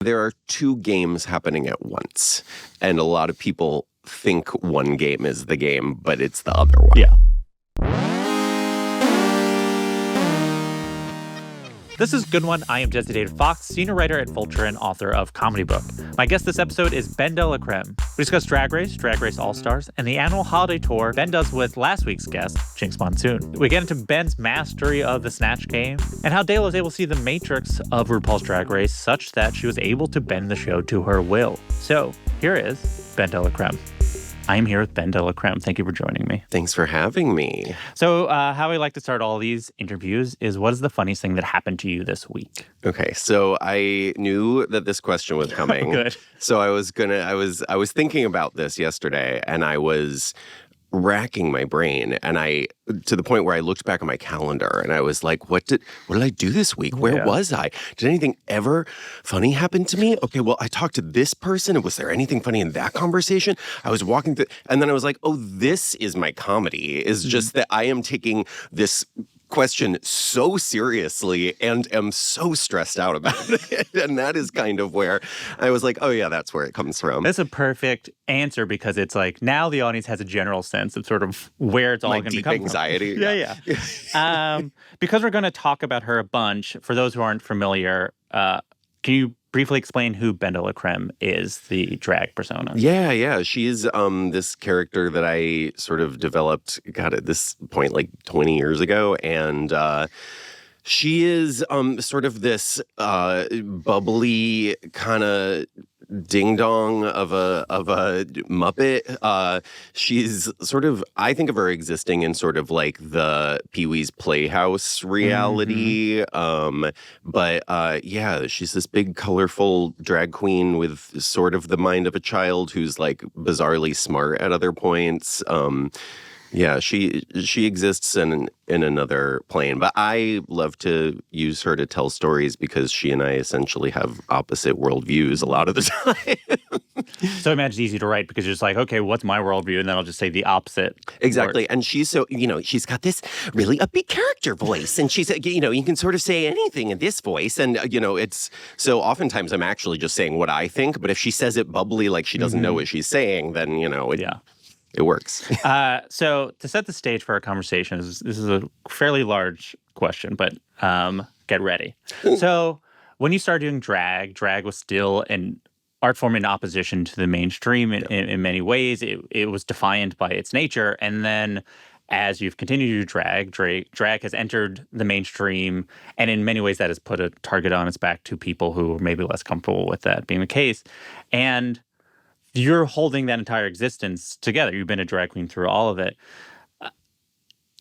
There are two games happening at once, and a lot of people think one game is the game, but it's the other one. Yeah. This is Good One. I am Designated Fox, senior writer at Vulture and author of Comedy Book. My guest this episode is BenDeLaCreme. We discuss Drag Race All-Stars, and the annual holiday tour Ben does with last week's guest, Jinx Monsoon. We get into Ben's mastery of the Snatch Game, and how Dela was able to see the matrix of RuPaul's Drag Race such that she was able to bend the show to her will. So, here is BenDeLaCreme. I am here with BenDeLaCreme. Thank you for joining me. Thanks for having me. So how I like to start all these interviews is, what is the funniest thing that happened to you this week? Okay, so I knew that this question was coming. Good. So I was thinking about this yesterday, and I was racking my brain, and to the point where I looked back at my calendar and I was like, what did I do this week? Where was I? Did anything ever funny happen to me? Okay, well, I talked to this person, and was there anything funny in that conversation? I was walking through, and then I was like, oh, this is my comedy, is just that I am taking this question so seriously and am so stressed out about it. And that is kind of where I was like, oh yeah, that's where it comes from. That's a perfect answer, because it's like, now the audience has a general sense of sort of where it's all going to be coming anxiety. from. Yeah. Because we're going to talk about her a bunch, for those who aren't familiar, can you briefly explain who BenDeLaCreme is, the drag persona? Yeah. She's this character that I sort of developed, at this point, like 20 years ago. And she is sort of this bubbly kind of ding-dong of a Muppet. She's sort of, I think of her existing in sort of like the Pee-wee's Playhouse reality. But she's this big, colorful drag queen with sort of the mind of a child who's like bizarrely smart at other points. She exists in another plane, but I love to use her to tell stories because she and I essentially have opposite worldviews a lot of the time. So I imagine it's easy to write because you're just like, okay, what's my worldview? And then I'll just say the opposite. Exactly. Word. And she's so, she's got this really upbeat character voice, and she's, you can sort of say anything in this voice. And, it's, so oftentimes I'm actually just saying what I think, but if she says it bubbly, like she doesn't know what she's saying, then, it works. So to set the stage for our conversation, this is a fairly large question, but get ready. So when you started doing drag was still an art form in opposition to the mainstream in many ways. It was defiant by its nature. And then as you've continued to do drag has entered the mainstream. And in many ways that has put a target on its back to people who are maybe less comfortable with that being the case. And you're holding that entire existence together. You've been a drag queen through all of it.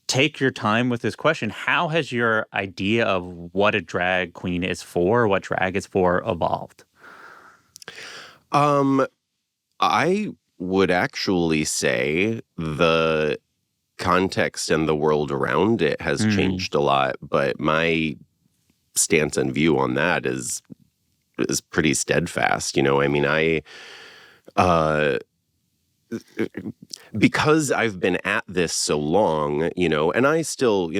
Take your time with this question. How has your idea of what a drag queen is for, what drag is for, evolved? I would actually say the context and the world around it has changed a lot, but my stance and view on that is pretty steadfast. Because I've been at this so long, and I still,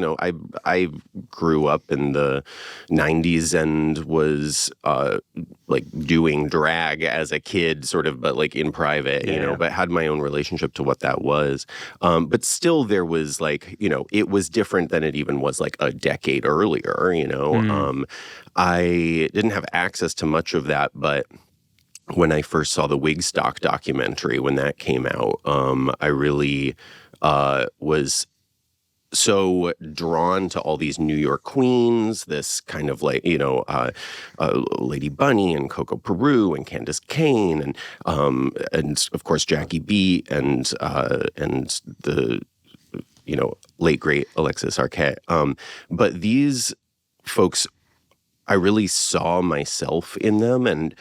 I grew up in the 90s and was like doing drag as a kid, sort of, but like in private, but had my own relationship to what that was. But still there was like, it was different than it even was like a decade earlier, I didn't have access to much of that, but when I first saw the Wigstock documentary, when that came out, I really was so drawn to all these New York queens, this kind of like, Lady Bunny and Coco Peru and Candace Kane and of course Jackie B and the, late great Alexis Arquette. But these folks, I really saw myself in them, and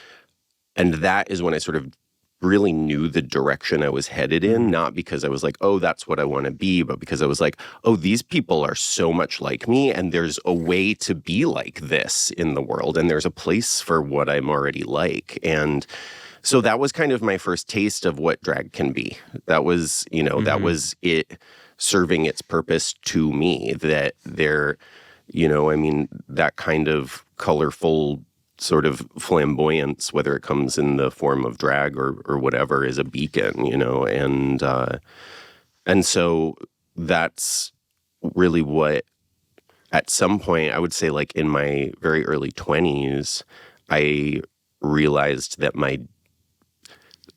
that is when I sort of really knew the direction I was headed in, not because I was like, oh, that's what I want to be, but because I was like, oh, these people are so much like me, and there's a way to be like this in the world, and there's a place for what I'm already like. And so that was kind of my first taste of what drag can be. That was, that was it serving its purpose to me, that there, that kind of colorful sort of flamboyance, whether it comes in the form of drag or whatever, is a beacon, and so that's really what, at some point, I would say, like in my very early 20s, I realized that my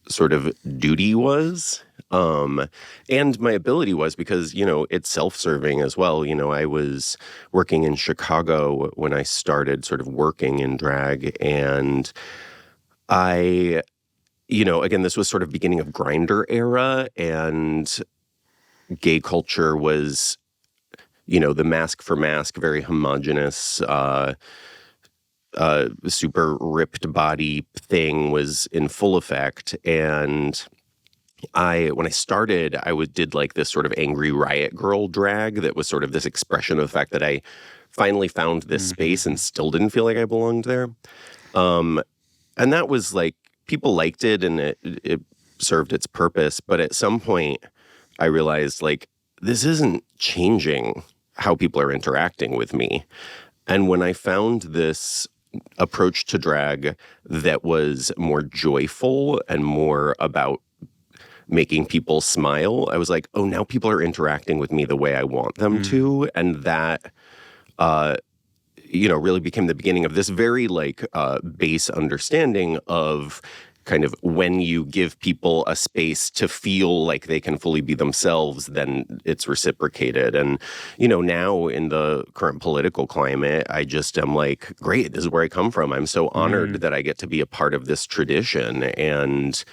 sort of duty was, and my ability was, because, it's self-serving as well. I was working in Chicago when I started sort of working in drag, and I, again, this was sort of beginning of Grindr era, and gay culture was, the mask for mask, very homogenous, super ripped body thing was in full effect. And when I started, did like this sort of angry riot girl drag that was sort of this expression of the fact that I finally found this space and still didn't feel like I belonged there. And that was like, people liked it and it served its purpose. But at some point I realized, like, this isn't changing how people are interacting with me. And when I found this approach to drag that was more joyful and more about making people smile, I was like, oh, now people are interacting with me the way I want them to. And that, really became the beginning of this very like base understanding of kind of when you give people a space to feel like they can fully be themselves, then it's reciprocated. And, now in the current political climate, I just am like, great, this is where I come from. I'm so honored that I get to be a part of this tradition. And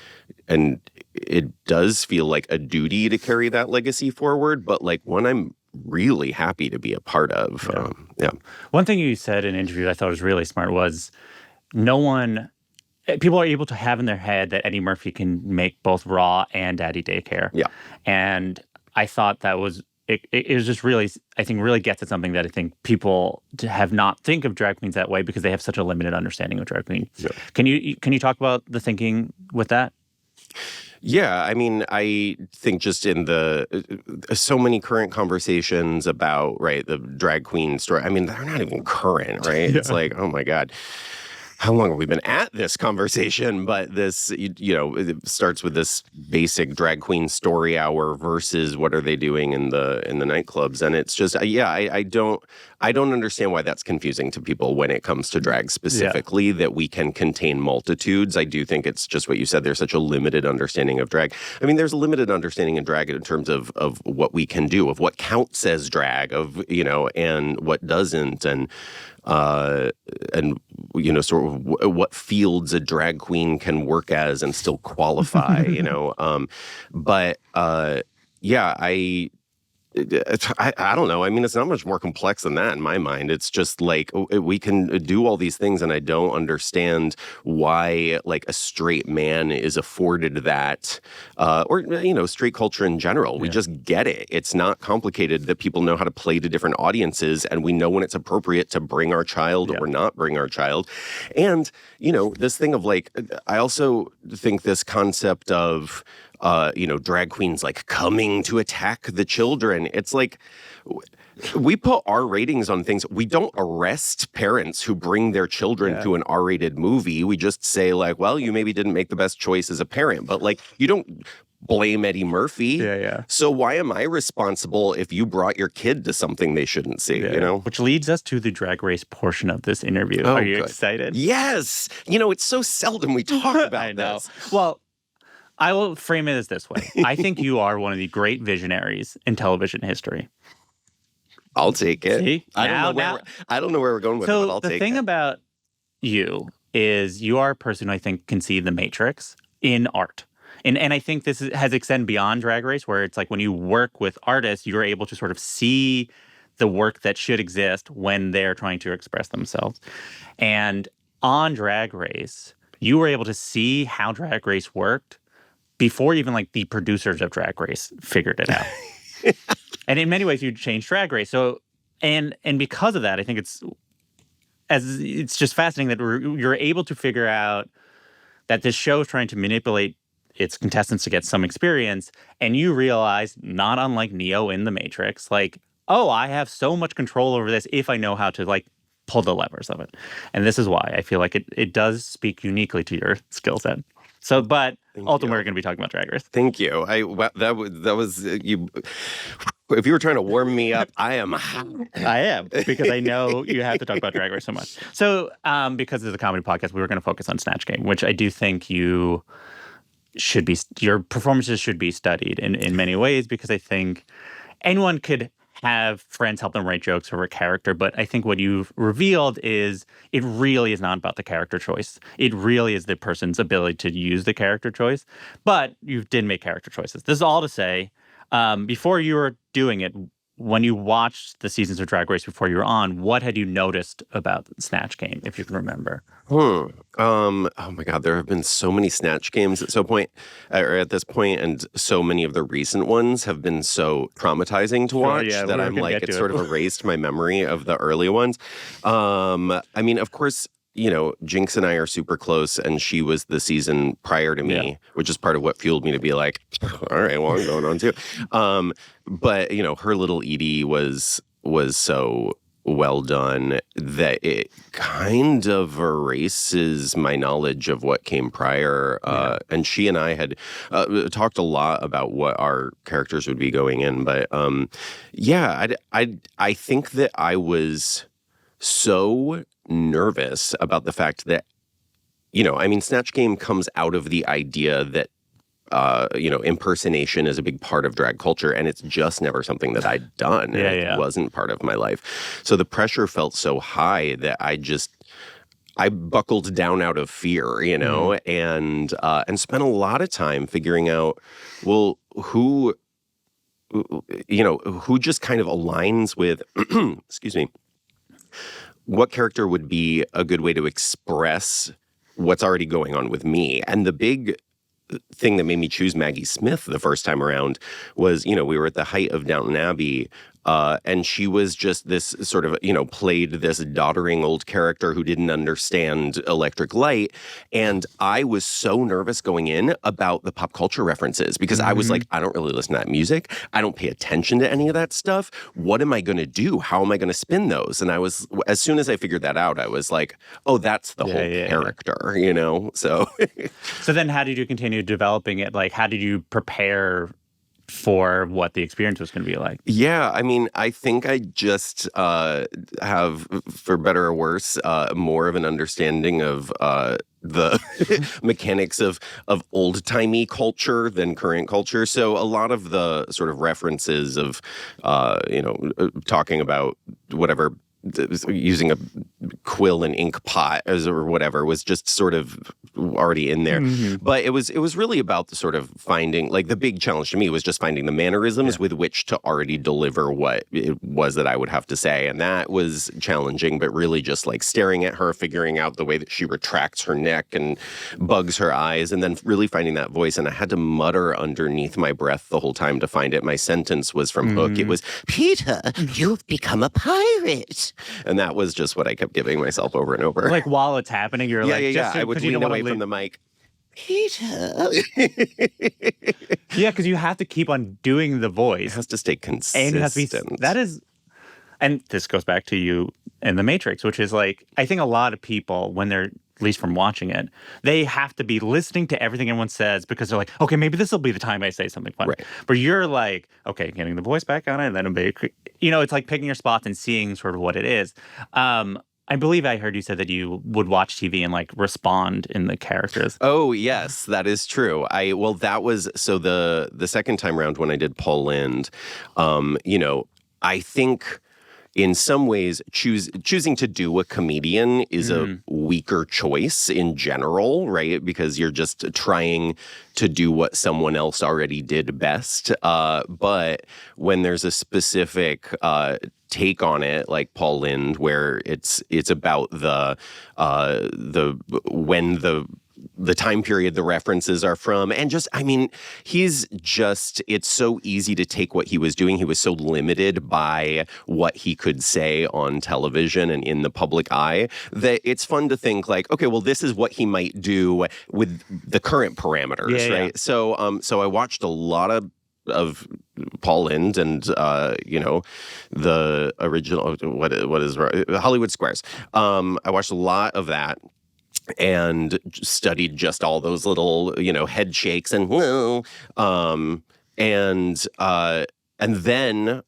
it does feel like a duty to carry that legacy forward, but like one I'm really happy to be a part of. Yeah. One thing you said in an interview I thought was really smart was people are able to have in their head that Eddie Murphy can make both Raw and Daddy Daycare. Yeah. And I thought that was, it was just really, I think really gets at something that I think people have not think of drag queens that way because they have such a limited understanding of drag queens. Yeah. Can you talk about the thinking with that? Yeah, I mean, I think just in so many current conversations about, right, the drag queen story, I mean, they're not even current, right? Yeah. It's like, oh my God, how long have we been at this conversation? But this, it starts with this basic drag queen story hour versus what are they doing in the nightclubs, and it's just, I don't understand why that's confusing to people when it comes to drag specifically. That we can contain multitudes. I do think it's just what you said. There's such a limited understanding of drag. I mean, there's a limited understanding in drag in terms of what we can do, of what counts as drag, of and what doesn't, and sort of what fields a drag queen can work as and still qualify, but I don't know. I mean, it's not much more complex than that in my mind. It's just like we can do all these things, and I don't understand why like a straight man is afforded that, or straight culture in general. We just get it. It's not complicated. That people know how to play to different audiences, and we know when it's appropriate to bring our child or not bring our child. And this thing of like, I also think this concept of drag queens like coming to attack the children. It's like we put R ratings on things. We don't arrest parents who bring their children to an R-rated movie. We just say like, well, you maybe didn't make the best choice as a parent, but like you don't blame Eddie Murphy. Yeah. So why am I responsible if you brought your kid to something they shouldn't see, Which leads us to the Drag Race portion of this interview. Are you excited? Yes. It's so seldom we talk about I know. this. Well, I will frame it as this way. I think you are one of the great visionaries in television history. I'll take it. See? I don't know where we're going with it, but I'll take it. The thing about you is you are a person who I think can see the matrix in art. And I think this has extended beyond Drag Race, where it's like when you work with artists, you're able to sort of see the work that should exist when they're trying to express themselves. And on Drag Race, you were able to see how Drag Race worked before even like the producers of Drag Race figured it out. And in many ways, you changed Drag Race. So, and because of that, I think it's just fascinating that you're able to figure out that this show is trying to manipulate its contestants to get some experience, and you realize, not unlike Neo in The Matrix, like, oh, I have so much control over this if I know how to like pull the levers of it. And this is why I feel like it does speak uniquely to your skill set. So, but ultimately, we're going to be talking about Drag Race. Thank you. That was you. If you were trying to warm me up, I am. I am, because I know you have to talk about Drag Race so much. So, because it's a comedy podcast, we were going to focus on Snatch Game, which I do think your performances should be studied in many ways, because I think anyone could have friends help them write jokes for a character, but I think what you've revealed is it really is not about the character choice. It really is the person's ability to use the character choice, but you did make character choices. This is all to say, before you were doing it, when you watched the seasons of Drag Race before you were on, what had you noticed about Snatch Game, if you can remember? Oh my God, there have been so many Snatch Games at this point, and so many of the recent ones have been so traumatizing to watch that I'm like, it sort of erased my memory of the early ones. I mean, of course, Jinx and I are super close, and she was the season prior to me, which is part of what fueled me to be like, all right, well, I'm going on too. But, her little Edie was so well done that it kind of erases my knowledge of what came prior. And she and I had talked a lot about what our characters would be going in. But I think that I was so nervous about the fact that, Snatch Game comes out of the idea that impersonation is a big part of drag culture, and it's just never something that I'd done. It wasn't part of my life. So the pressure felt so high that I buckled down out of fear, and spent a lot of time figuring out, well, who just kind of aligns with, excuse me, what character would be a good way to express what's already going on with me. And the big thing that made me choose Maggie Smith the first time around was, we were at the height of Downton Abbey, and she was just this sort of, played this doddering old character who didn't understand electric light. And I was so nervous going in about the pop culture references, because I was like, I don't really listen to that music. I don't pay attention to any of that stuff. What am I going to do? How am I going to spin those? And as soon as I figured that out, I was like, oh, that's the whole character, So So then how did you continue developing it? Like, how did you prepare for what the experience was going to be like? Yeah, I mean, I think I just have, for better or worse, more of an understanding of the mechanics of old-timey culture than current culture. So a lot of the sort of references of, talking about whatever, using a quill and ink pot or whatever was just sort of already in there. But it was really about the sort of finding, like, the big challenge to me was just finding the mannerisms with which to already deliver what it was that I would have to say. And that was challenging, but really just like staring at her, figuring out the way that she retracts her neck and bugs her eyes, and then really finding that voice. And I had to mutter underneath my breath the whole time to find it. My sentence was from Hook. It was, "Peter, you've become a pirate." And that was just what I kept giving myself over and over. Like, while it's happening, you're I would lean away from the mic. Peter. Yeah, because you have to keep on doing the voice. It has to stay consistent. And it has to be, and this goes back to you and The Matrix, which is like, I think a lot of people, when they're, at least from watching it, they have to be listening to everything everyone says, because they're like, okay, maybe this will be the time I say something funny. Right. But you're like, okay, getting the voice back on it, and then it's like picking your spots and seeing sort of what it is. I believe I heard you said that you would watch TV and like respond in the characters. Oh, yes, that is true. That was, so the second time around when I did Paul Lind, I think in some ways, choosing to do a comedian is a weaker choice in general, right? Because you're just trying to do what someone else already did best. But when there's a specific take on it, like Paul Lind, where it's about the time period the references are from, and just, I mean, it's so easy to take what he was doing. He was so limited by what he could say on television and in the public eye that it's fun to think like, okay, well, this is what he might do with the current parameters, right? Yeah. So I watched a lot of of Paul Lynde and the original what is Hollywood Squares. I watched a lot of that and studied just all those little head shakes and and then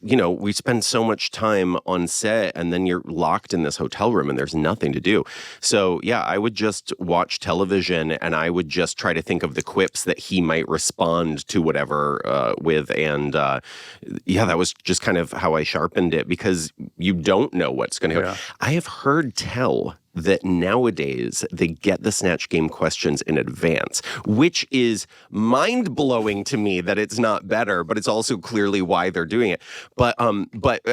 we spend so much time on set, and then you're locked in this hotel room and there's nothing to do. So, yeah, I would just watch television and I would just try to think of the quips that he might respond to whatever with. And that was just kind of how I sharpened it, because you don't know what's going to go. I have heard tell that nowadays they get the Snatch Game questions in advance, which is mind-blowing to me that it's not better, but it's also clearly why they're doing it. But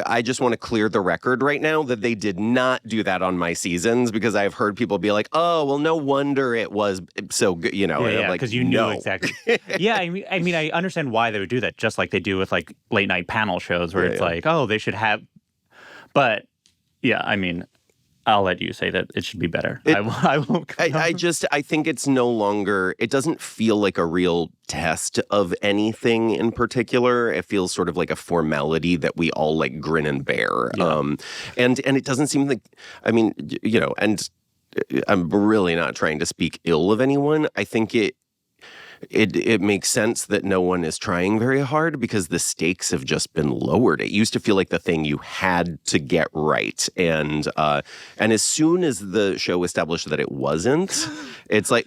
I just want to clear the record right now that they did not do that on my seasons, because I've heard people be like, oh, well, no wonder it was so good, because you knew exactly. Yeah, I mean, I understand why they would do that, just like they do with like late night panel shows where it's like, oh, they should have, but yeah, I mean, I'll let you say that it should be better. I won't. I think it's no longer, it doesn't feel like a real test of anything in particular. It feels sort of like a formality that we all like grin and bear. Yeah. And it doesn't seem like, I mean, and I'm really not trying to speak ill of anyone. I think it makes sense that no one is trying very hard, because the stakes have just been lowered. It used to feel like the thing you had to get right, and as soon as the show established that it wasn't, it's like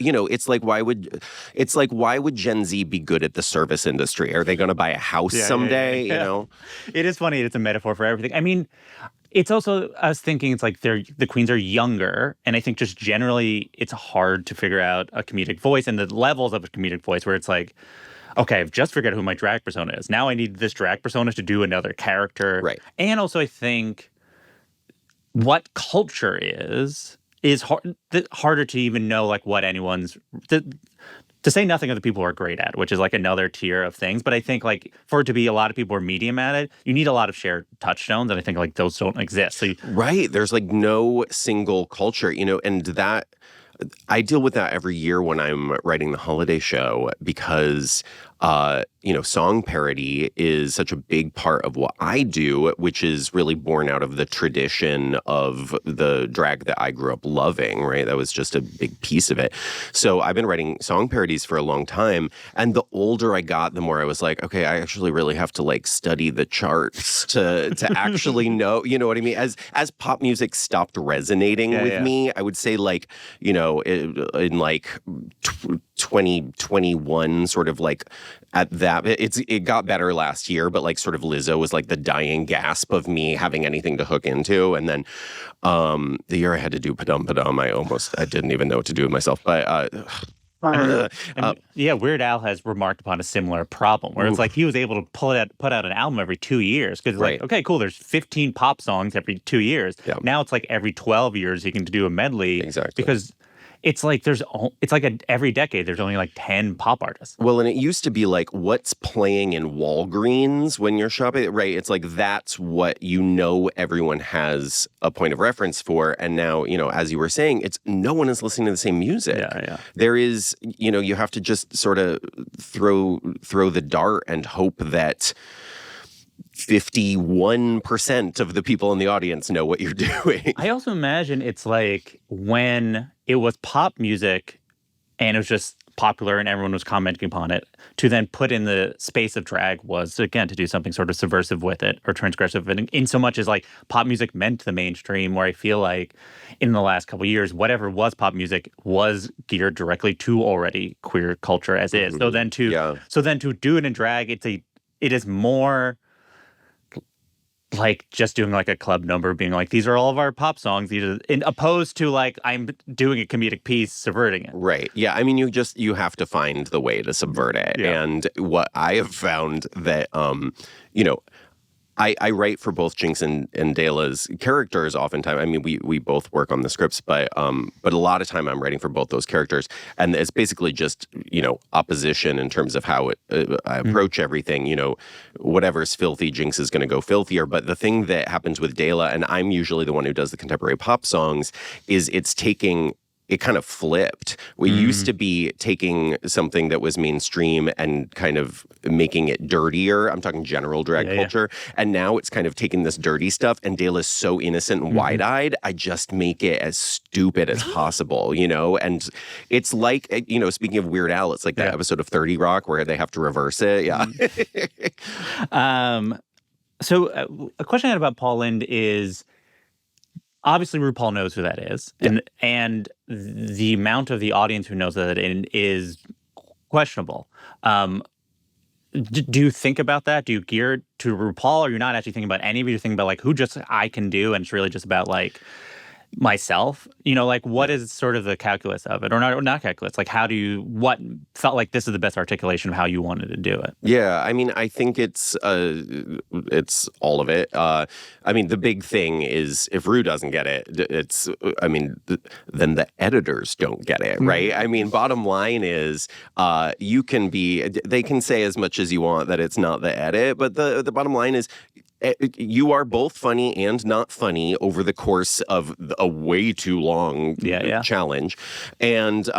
why would Gen Z be good at the service industry? Are they going to buy a house someday? Yeah. It is funny. It's a metaphor for everything. I mean, it's also, I was thinking, it's like the queens are younger, and I think just generally it's hard to figure out a comedic voice and the levels of a comedic voice, where it's like, okay, I've just figured out who my drag persona is. Now I need this drag persona to do another character. Right. And also I think what culture is harder to even know, like what anyone's... To say nothing of the people who are great at, which is like another tier of things. But I think like for it to be a lot of people who are medium at it, you need a lot of shared touchstones. And I think like those don't exist. So right. There's like no single culture, and that I deal with that every year when I'm writing the holiday show, because song parody is such a big part of what I do, which is really born out of the tradition of the drag that I grew up loving, right? That was just a big piece of it. So I've been writing song parodies for a long time, and the older I got, the more I was like, okay, I actually really have to like study the charts to actually know, you know what I mean? As pop music stopped resonating with me, I would say like, in like 2021, sort of like at that, it got better last year, but like sort of Lizzo was like the dying gasp of me having anything to hook into. And then the year I had to do Padum Padum, I didn't even know what to do with myself. But Weird Al has remarked upon a similar problem, where it's like he was able to put out an album every 2 years, because like, okay, cool, there's 15 pop songs every 2 years. Yeah. Now it's like every 12 years he can do a medley. Exactly. Because it's like every decade there's only like 10 pop artists. Well, and it used to be like what's playing in Walgreens when you're shopping, right? It's like that's what everyone has a point of reference for. And now, as you were saying, it's no one is listening to the same music. Yeah. There is, you have to just sort of throw the dart and hope that 51% of the people in the audience know what you're doing. I also imagine it's like when it was pop music and it was just popular and everyone was commenting upon it, to then put in the space of drag was, again, to do something sort of subversive with it or transgressive, and in so much as like pop music meant the mainstream, where I feel like in the last couple of years, whatever was pop music was geared directly to already queer culture as is. So then to do it in drag, it is more like just doing like a club number, being like, these are all of our pop songs, opposed to like I'm doing a comedic piece subverting it. Right. Yeah. I mean, you have to find the way to subvert it. Yeah. And what I have found that, I write for both Jinkx and Dela's characters oftentimes. I mean, we both work on the scripts, but a lot of time I'm writing for both those characters. And it's basically just, opposition in terms of how I approach everything. Whatever's filthy, Jinkx is going to go filthier. But the thing that happens with Dela, and I'm usually the one who does the contemporary pop songs, is it's taking it kind of flipped. We used to be taking something that was mainstream and kind of making it dirtier. I'm talking general drag culture. And now it's kind of taking this dirty stuff, and Dela's so innocent and wide-eyed, I just make it as stupid as possible, you know? And it's like, you know, speaking of Weird Al, it's like that episode of 30 Rock where they have to reverse it. Yeah. So a question I had about Paul Lynde is, obviously, RuPaul knows who that is, and the amount of the audience who knows that is questionable. Do you think about that? Do you gear it to RuPaul, or you're not actually thinking about any of it? You're thinking about like who just I can do, and it's really just about like myself. You know, like what is sort of the calculus of it, or not calculus? Like what felt like this is the best articulation of how you wanted to do it? Yeah, I mean, I think it's all of it. I mean, the big thing is if Ru doesn't get it, then the editors don't get it, right? I mean, bottom line is they can say as much as you want that it's not the edit, but the bottom line is you are both funny and not funny over the course of a way too long challenge, and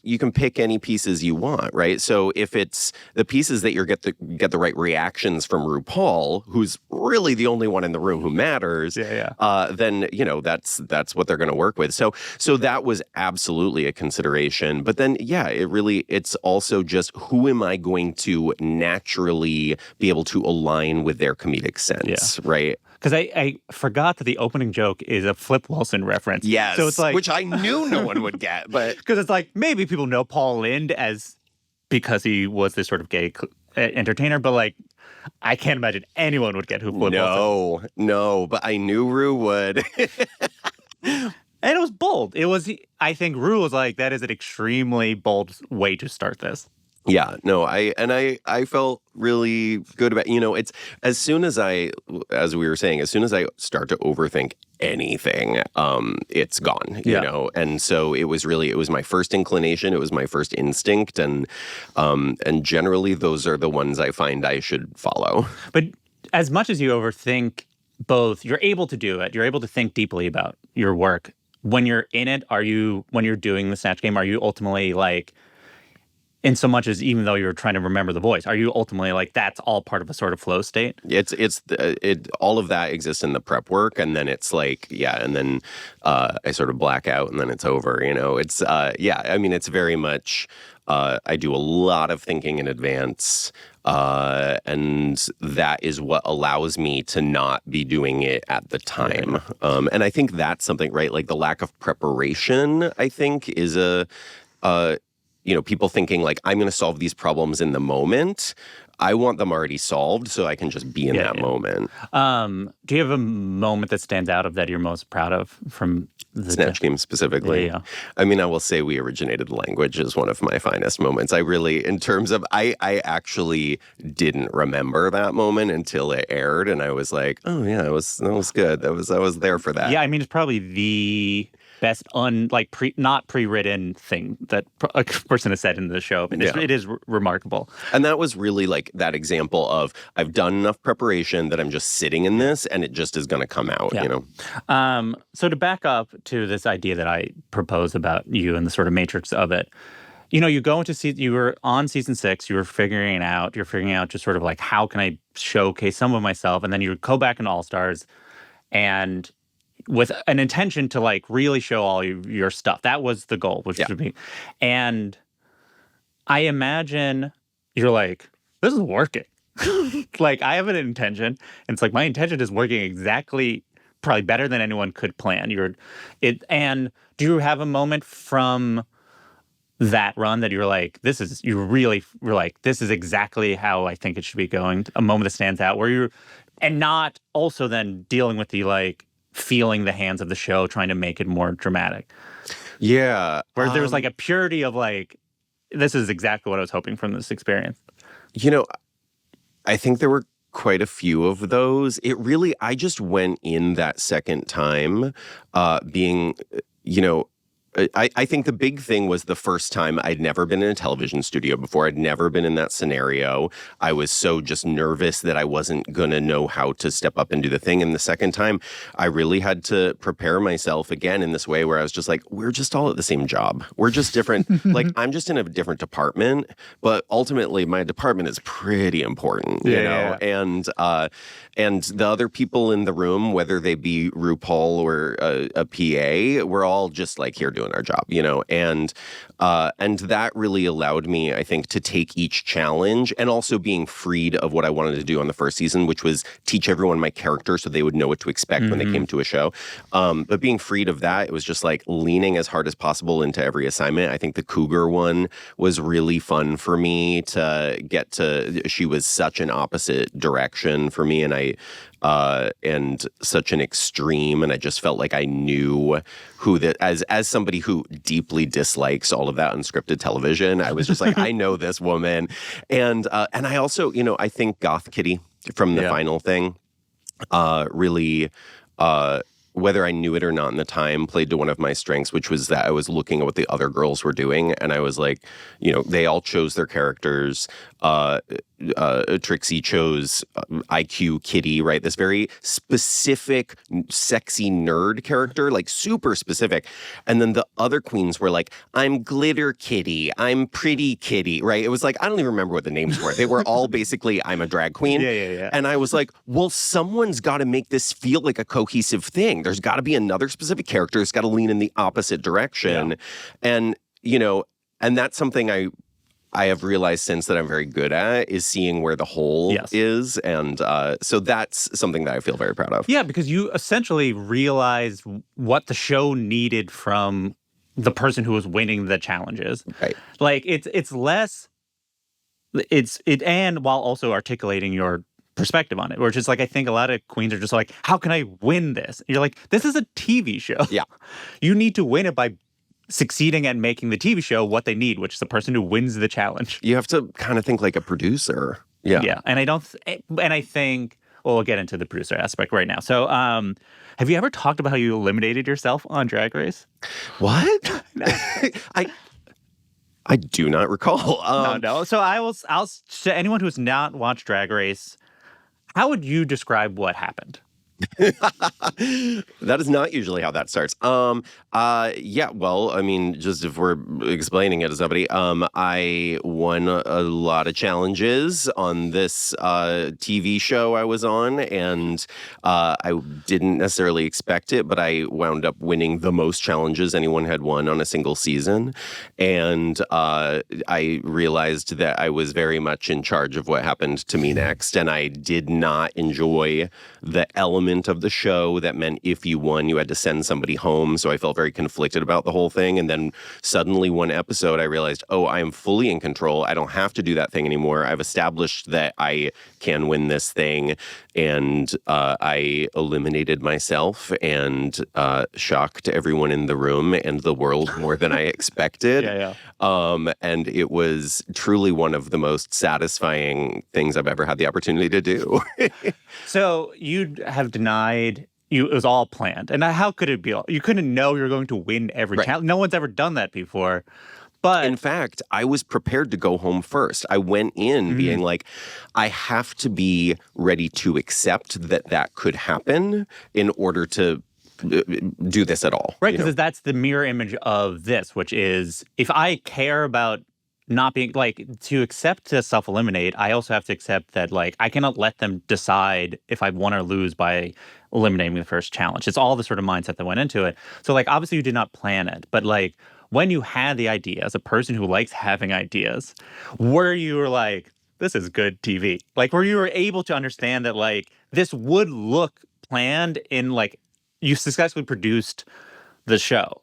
you can pick any pieces you want, right? So if it's the pieces that you get the right reactions from RuPaul, who's really the only one in the room who matters, then you know that's what they're going to work with. So that was absolutely a consideration. But then it's also just who am I going to naturally be able to align with their comedic sense, right? Because I forgot that the opening joke is a Flip Wilson reference. Yes, so it's like, which I knew no one would get, but because it's like maybe people know Paul Lynde because he was this sort of gay entertainer, but like I can't imagine anyone would get who Flip Wilson is. No, but I knew Ru would. And it was bold. I think Ru was like, that is an extremely bold way to start this. Yeah, no, I felt really good about, you know, it's as soon as we were saying, as soon as I start to overthink anything, it's gone, you know? And so it was my first inclination, it was my first instinct, and generally those are the ones I find I should follow. But as much as you overthink both, you're able to do it, you're able to think deeply about your work. When you're in it, when you're doing the Snatch Game, are you ultimately like, in so much as even though you're trying to remember the voice, are you ultimately like that's all part of a sort of flow state? All of that exists in the prep work, and then it's like and then I sort of black out, and then it's over. You know, it's I mean, it's very much I do a lot of thinking in advance, and that is what allows me to not be doing it at the time. And I think that's something, right? Like the lack of preparation, I think, is you know, people thinking like, I'm going to solve these problems in the moment. I want them already solved so I can just be in that moment. Do you have a moment that stands out of that you're most proud of from the Snatch Game specifically? Yeah. I mean, I will say we originated the language is one of my finest moments. I really, in terms of, I actually didn't remember that moment until it aired, and I was like, oh yeah, that was good. I was there for that. Yeah, I mean, it's probably the best not pre-written thing that a person has said in the show. And it is remarkable. And that was really like that example of I've done enough preparation that I'm just sitting in this and it just is going to come out, you know? So to back up to this idea that I proposed about you and the sort of matrix of it, you know, you were on season 6, you're figuring out just sort of like, how can I showcase some of myself? And then you go back in All-Stars and with an intention to like really show all your stuff. That was the goal, which should be. And I imagine you're like, this is working. Like I have an intention, and it's like my intention is working exactly, probably better than anyone could plan. And do you have a moment from that run that you're like, this is exactly how I think it should be going? A moment that stands out and not also then dealing with the like, feeling the hands of the show, trying to make it more dramatic. Yeah. Where there was like a purity of like, this is exactly what I was hoping from this experience. You know, I think there were quite a few of those. I just went in that second time being, you know, I think the big thing was the first time I'd never been in a television studio before. I'd never been in that scenario. I was so just nervous that I wasn't going to know how to step up and do the thing. And the second time, I really had to prepare myself again in this way where I was just like, we're just all at the same job. We're just different. Like, I'm just in a different department, but ultimately my department is pretty important, you know? Yeah. And the other people in the room, whether they be RuPaul or a PA, we're all just like here doing our job, you know? And that really allowed me, I think, to take each challenge and also being freed of what I wanted to do on the first season, which was teach everyone my character so they would know what to expect when they came to a show. But being freed of that, it was just like leaning as hard as possible into every assignment. I think the Cougar one was really fun for me to get to. She was such an opposite direction for me, and such an extreme, and I just felt like I knew who that as somebody who deeply dislikes all of that unscripted television. I was just like, I know this woman, and I also, you know, I think Goth Kitty from the final thing really. Whether I knew it or not in the time, played to one of my strengths, which was that I was looking at what the other girls were doing, and I was like, you know, they all chose their characters. Trixie chose IQ Kitty, right? This very specific, sexy nerd character, like super specific. And then the other queens were like, I'm Glitter Kitty, I'm Pretty Kitty, right? It was like, I don't even remember what the names were. They were all basically, I'm a drag queen. Yeah. And I was like, well, someone's got to make this feel like a cohesive thing. There's got to be another specific character. It's got to lean in the opposite direction. Yeah. And, you know, and that's something I have realized since that I'm very good at is seeing where the hole is. And so that's something that I feel very proud of. Yeah, because you essentially realized what the show needed from the person who was winning the challenges. Right. Like, it's less, and while also articulating your perspective on it, which is like, I think a lot of queens are just like, how can I win this? And you're like, this is a TV show. Yeah. You need to win it by succeeding at making the TV show what they need, which is the person who wins the challenge. You have to kind of think like a producer. Yeah. Yeah. And I think, well, we'll get into the producer aspect right now. So, have you ever talked about how you eliminated yourself on Drag Race? What? I do not recall. No. So I'll to anyone who's not watched Drag Race, how would you describe what happened? That is not usually how that starts. Yeah, well, I mean, just if we're explaining it to somebody, I won a lot of challenges on this TV show I was on, and I didn't necessarily expect it, but I wound up winning the most challenges anyone had won on a single season. And I realized that I was very much in charge of what happened to me next, and I did not enjoy the element of the show that meant if you won, you had to send somebody home. So I felt very conflicted about the whole thing. And then suddenly one episode, I realized, oh, I am fully in control. I don't have to do that thing anymore. I've established that I can win this thing. And I eliminated myself and shocked everyone in the room and the world more than I expected. Yeah. And it was truly one of the most satisfying things I've ever had the opportunity to do. So you have denied it was all planned. And how could it be? You couldn't know you're going to win every challenge. No one's ever done that before. But in fact, I was prepared to go home first. I went in being like, I have to be ready to accept that could happen in order to do this at all. Right, because that's the mirror image of this, which is if I care about not being, like, to accept to self-eliminate, I also have to accept that, like, I cannot let them decide if I won or lose by eliminating the first challenge. It's all the sort of mindset that went into it. So, like, obviously you did not plan it, but, like, when you had the idea, as a person who likes having ideas, were you like, this is good TV? Like, were you able to understand that, like, this would look planned in, like, you successfully produced the show?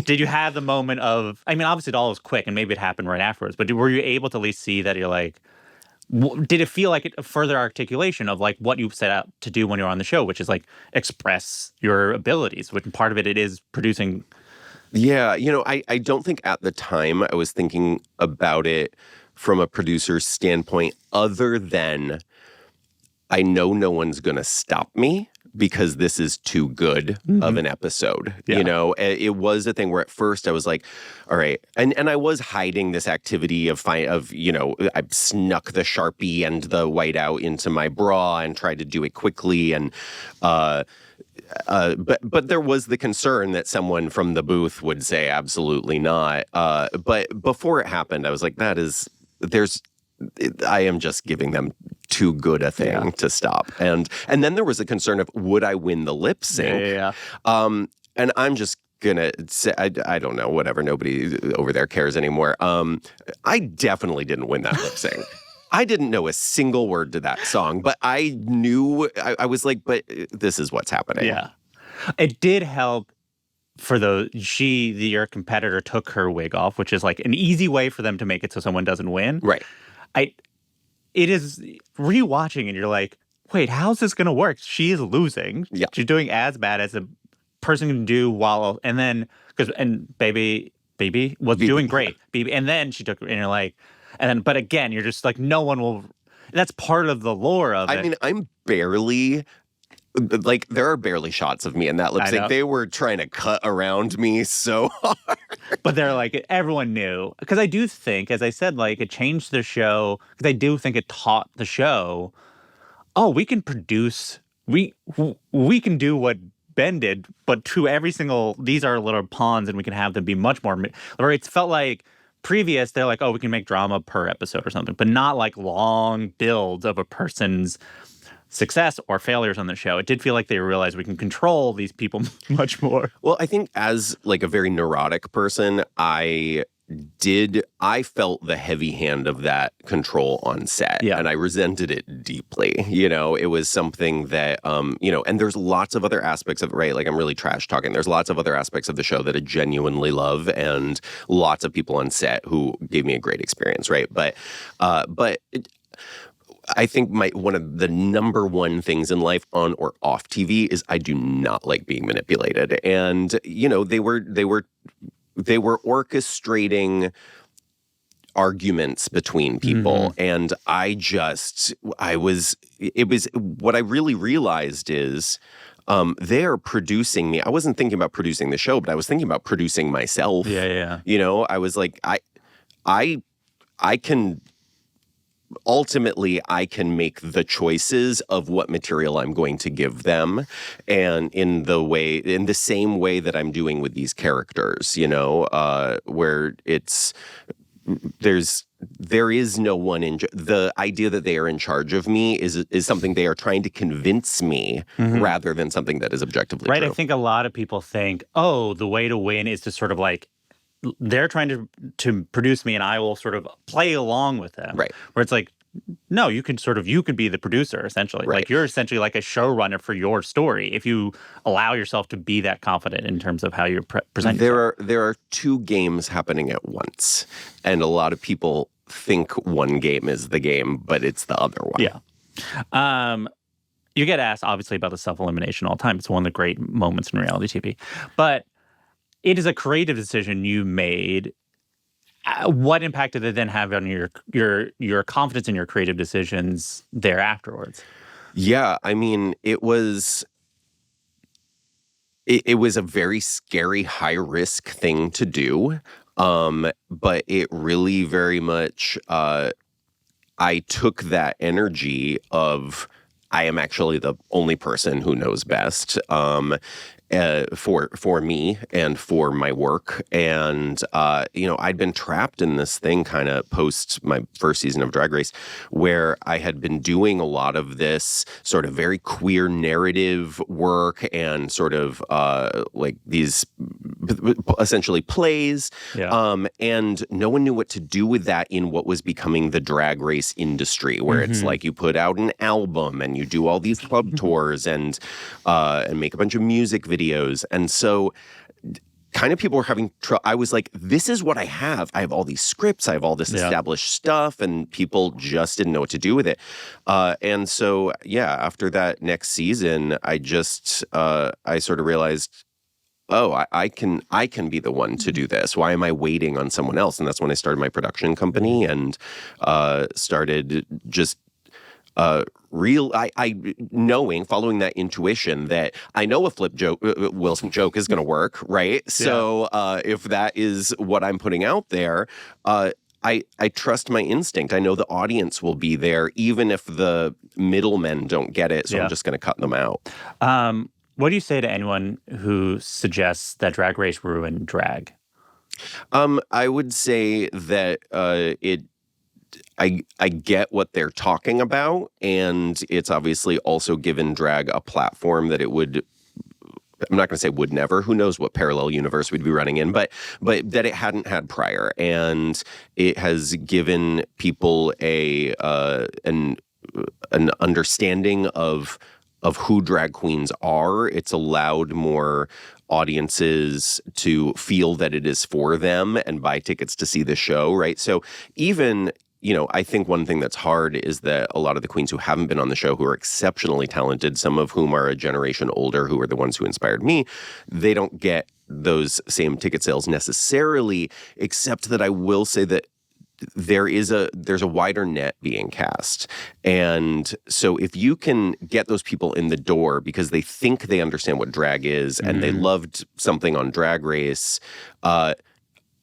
Did you have the moment of, I mean, obviously it all was quick and maybe it happened right afterwards, but were you able to at least see that you're like, did it feel like a further articulation of like what you set out to do when you're on the show, which is like express your abilities, which part of it is producing? Yeah, you know, I don't think at the time I was thinking about it from a producer's standpoint other than I know no one's going to stop me because this is too good of an episode. Yeah. You know, it was a thing where at first I was like, all right. And I was hiding this activity of, you know, I snuck the Sharpie and the whiteout into my bra and tried to do it quickly. And, but there was the concern that someone from the booth would say, absolutely not. But before it happened, I was like, I am just giving them too good a thing to stop. And then there was a concern of, would I win the lip sync? Yeah. And I'm just gonna say, I don't know, whatever. Nobody over there cares anymore. I definitely didn't win that lip sync. I didn't know a single word to that song, but I knew, I was like, but this is what's happening. Yeah. It did help for your competitor took her wig off, which is like an easy way for them to make it so someone doesn't win. Right. It is rewatching and you're like, wait, how's this going to work? She is losing. Yeah. She's doing as bad as a person can do and Baby was doing great. Baby, and then she took, and you're like, but again, you're just like, no one will, that's part of the lore of it. I mean, I'm barely, like, there are barely shots of me in that lip sync. They were trying to cut around me so hard. But they're like, everyone knew. Because I do think, as I said, like, it changed the show. Because I do think it taught the show, we can produce, we can do what Ben did, but to every single, these are little pawns and we can have them be much more, or it felt like previous, they're like, we can make drama per episode or something, but not like long builds of a person's success or failures on the show. It did feel like they realized we can control these people much more. Well, I think as like a very neurotic person, I felt the heavy hand of that control on set, and I resented it deeply. You know, it was something that, you know, and there's lots of other aspects of it, right? Like, I'm really trash talking. There's lots of other aspects of the show that I genuinely love, and lots of people on set who gave me a great experience, right? But I think one of the number one things in life, on or off TV, is I do not like being manipulated. And, you know, they were orchestrating arguments between people. And what I really realized is, they're producing me. I wasn't thinking about producing the show, but I was thinking about producing myself. Yeah. You know, I was like, I can... Ultimately, I can make the choices of what material I'm going to give them, and in the same way that I'm doing with these characters, you know, where there is no one the idea that they are in charge of me is something they are trying to convince me rather than something that is objectively right. true. I think a lot of people think, the way to win is to sort of like, they're trying to produce me and I will sort of play along with them. Right. Where it's like, no, you can be the producer, essentially. Right. Like, you're essentially like a showrunner for your story if you allow yourself to be that confident in terms of how you present yourself. There are two games happening at once, and a lot of people think one game is the game, but it's the other one. Yeah. You get asked, obviously, about the self-elimination all the time. It's one of the great moments in reality TV. But it is a creative decision you made. What impact did it then have on your confidence in your creative decisions there afterwards? Yeah, I mean, it was a very scary, high-risk thing to do, but it really very much, I took that energy of, I am actually the only person who knows best, for me and for my work. And, you know, I'd been trapped in this thing kind of post my first season of Drag Race, where I had been doing a lot of this sort of very queer narrative work and sort of like these essentially plays. Yeah. And no one knew what to do with that in what was becoming the Drag Race industry, where it's like you put out an album and you do all these club tours and make a bunch of music videos. And so kind of people were having trouble. I was like, this is what I have. I have all these scripts. I have all this established stuff, and people just didn't know what to do with it. And so, after that next season, I just, I sort of realized, I can be the one to do this. Why am I waiting on someone else? And that's when I started my production company and started just following that intuition that I know a flip joke, Wilson joke is going to work, right? So if that is what I'm putting out there, I trust my instinct. I know the audience will be there, even if the middlemen don't get it. So I'm just going to cut them out. What do you say to anyone who suggests that Drag Race ruined drag? I would say that I get what they're talking about, and it's obviously also given drag a platform that it would. I'm not going to say would never. Who knows what parallel universe we'd be running in, but that it hadn't had prior, and it has given people an understanding of who drag queens are. It's allowed more audiences to feel that it is for them and buy tickets to see the show, right? So even, I think one thing that's hard is that a lot of the queens who haven't been on the show, who are exceptionally talented, some of whom are a generation older, who are the ones who inspired me, they don't get those same ticket sales necessarily, except that I will say that there's a wider net being cast. And so if you can get those people in the door because they think they understand what drag is and they loved something on Drag Race,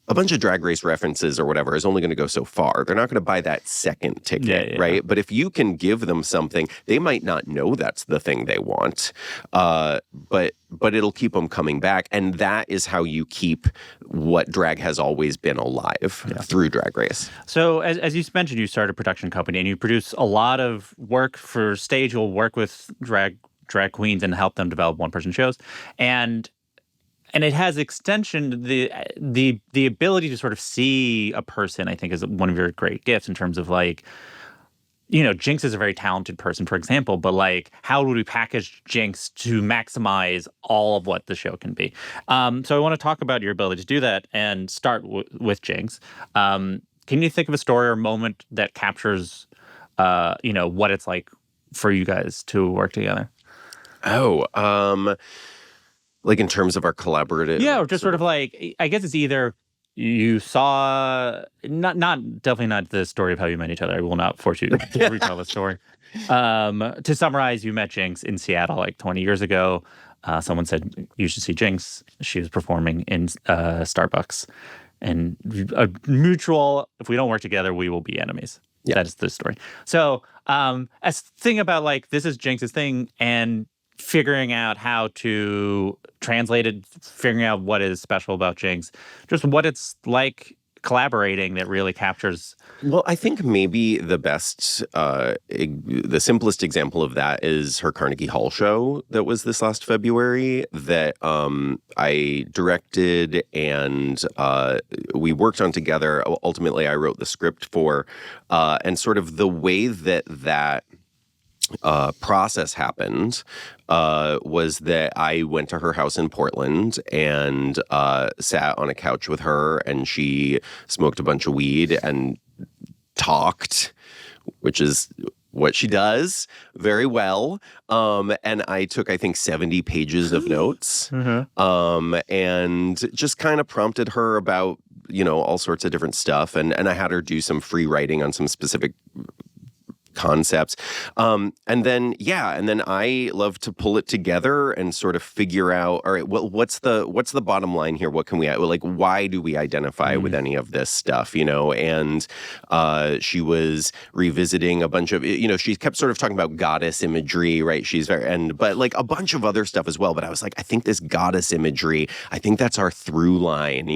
a bunch of Drag Race references or whatever is only going to go so far. They're not going to buy that second ticket, right? But if you can give them something, they might not know that's the thing they want, but it'll keep them coming back. And that is how you keep what drag has always been alive through Drag Race. So as you mentioned, you started a production company and you produce a lot of work for stage. You'll work with drag queens and help them develop one-person shows. And it has extension, the ability to sort of see a person, I think, is one of your great gifts in terms of like, Jinkx is a very talented person, for example, but like, how would we package Jinkx to maximize all of what the show can be? So I want to talk about your ability to do that and start with Jinkx. Can you think of a story or moment that captures, what it's like for you guys to work together? Like in terms of our collaborative? Yeah, or just sort of like, I guess it's either you saw, definitely not the story of how you met each other. I will not force you to retell the story. To summarize, you met Jinkx in Seattle like 20 years ago. Someone said, you should see Jinkx. She was performing in Starbucks. And a mutual, if we don't work together, we will be enemies. Yeah. That is the story. So a thing about like, this is Jinkx's thing, and figuring out how to translate it, figuring out what is special about Jinkx, just what it's like collaborating that really captures. Well, I think maybe the simplest example of that is her Carnegie Hall show that was this last February that I directed and we worked on together. Ultimately, I wrote the script for, and sort of the way that process happened was that I went to her house in Portland and sat on a couch with her, and she smoked a bunch of weed and talked, which is what she does very well. And I took, I think, 70 pages of notes and just kind of prompted her about, all sorts of different stuff. And I had her do some free writing on some specific concepts. And then I love to pull it together and sort of figure out, all right, well, what's the bottom line here? What can we, like, why do we identify with any of this stuff, And she was revisiting a bunch of, she kept sort of talking about goddess imagery, right? But like a bunch of other stuff as well. But I was like, I think this goddess imagery, I think that's our through line,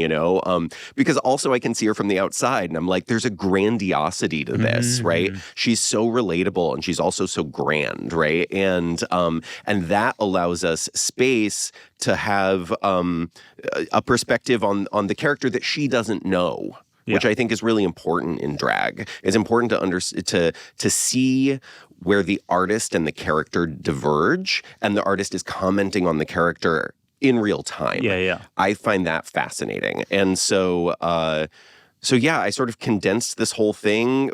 because also I can see her from the outside and I'm like, there's a grandiosity to this, right? She's so relatable and she's also so grand, right? And that allows us space to have a perspective on the character that she doesn't know. Yeah. Which I think is really important in drag. It's important to see where the artist and the character diverge, and the artist is commenting on the character in real time. Yeah. I find that fascinating, and so So yeah, I sort of condensed this whole thing,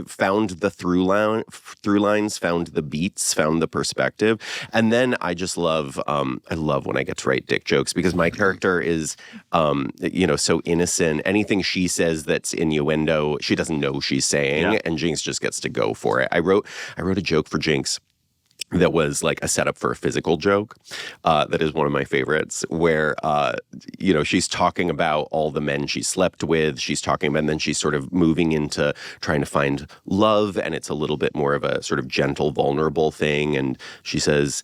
found the through lines, found the beats, found the perspective, and then I just love. I love when I get to write dick jokes because my character is, so innocent. Anything she says that's innuendo, she doesn't know she's saying, and Jinkx just gets to go for it. I wrote a joke for Jinkx that was like a setup for a physical joke that is one of my favorites where, she's talking about all the men she slept with. She's talking about, and then she's sort of moving into trying to find love. And it's a little bit more of a sort of gentle, vulnerable thing. And she says,